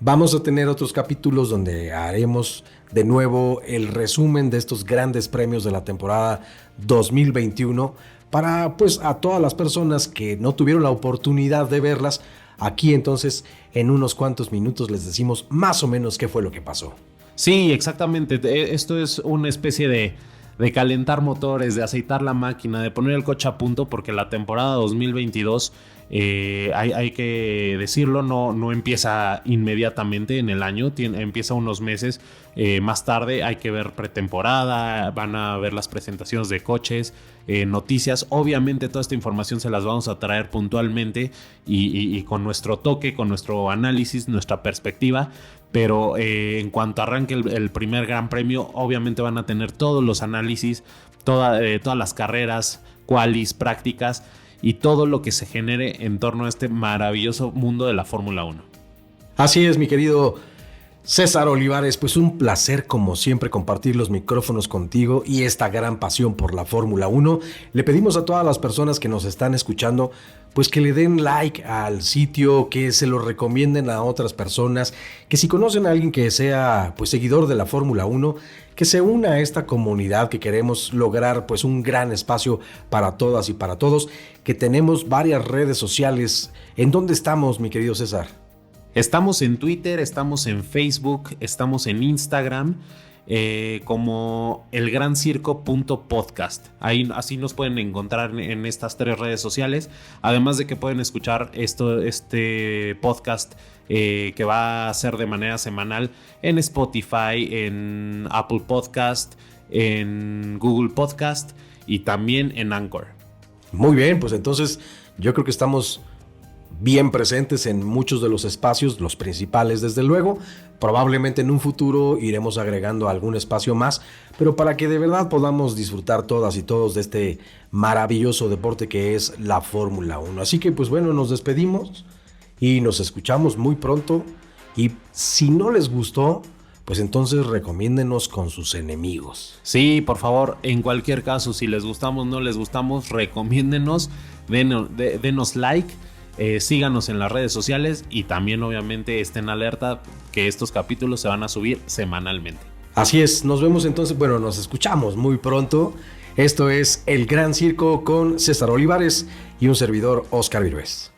Vamos a tener otros capítulos donde haremos de nuevo el resumen de estos grandes premios de la temporada 2021 para pues a todas las personas que no tuvieron la oportunidad de verlas. Aquí entonces en unos cuantos minutos les decimos más o menos qué fue lo que pasó. Sí, exactamente. Esto es una especie de calentar motores, de aceitar la máquina, de poner el coche a punto, porque la temporada 2022, hay que decirlo, no empieza inmediatamente en el año, empieza unos meses más tarde. Hay que ver pretemporada, van a ver las presentaciones de coches, noticias. Obviamente toda esta información se las vamos a traer puntualmente y con nuestro toque, con nuestro análisis, nuestra perspectiva. Pero en cuanto arranque el primer gran premio, obviamente van a tener todos los análisis, todas las carreras, qualis, prácticas y todo lo que se genere en torno a este maravilloso mundo de la Fórmula 1. Así es, mi querido César Olivares, pues un placer como siempre compartir los micrófonos contigo y esta gran pasión por la Fórmula 1. Le pedimos a todas las personas que nos están escuchando pues que le den like al sitio, que se lo recomienden a otras personas, que si conocen a alguien que sea pues seguidor de la Fórmula 1, que se una a esta comunidad que queremos lograr pues un gran espacio para todas y para todos, que tenemos varias redes sociales. ¿En dónde estamos, mi querido César? Estamos en Twitter, estamos en Facebook, estamos en Instagram, como elgrancirco.podcast. Así nos pueden encontrar en estas 3 redes sociales. Además de que pueden escuchar este podcast que va a ser de manera semanal en Spotify, en Apple Podcast, en Google Podcast y también en Anchor. Muy bien, pues entonces yo creo que estamos bien presentes en muchos de los espacios, los principales desde luego. Probablemente en un futuro iremos agregando algún espacio más, pero para que de verdad podamos disfrutar todas y todos de este maravilloso deporte que es la Fórmula 1. Así que pues bueno, nos despedimos y nos escuchamos muy pronto. Y si no les gustó, pues entonces recomiéndenos con sus enemigos. Sí, por favor, en cualquier caso, si les gustamos, no les gustamos, recomiéndenos, denos like. Síganos en las redes sociales y también obviamente estén alerta que estos capítulos se van a subir semanalmente. Así es, nos vemos entonces, bueno, nos escuchamos muy pronto. Esto es El Gran Circo con César Olivares y un servidor, Oscar Virués.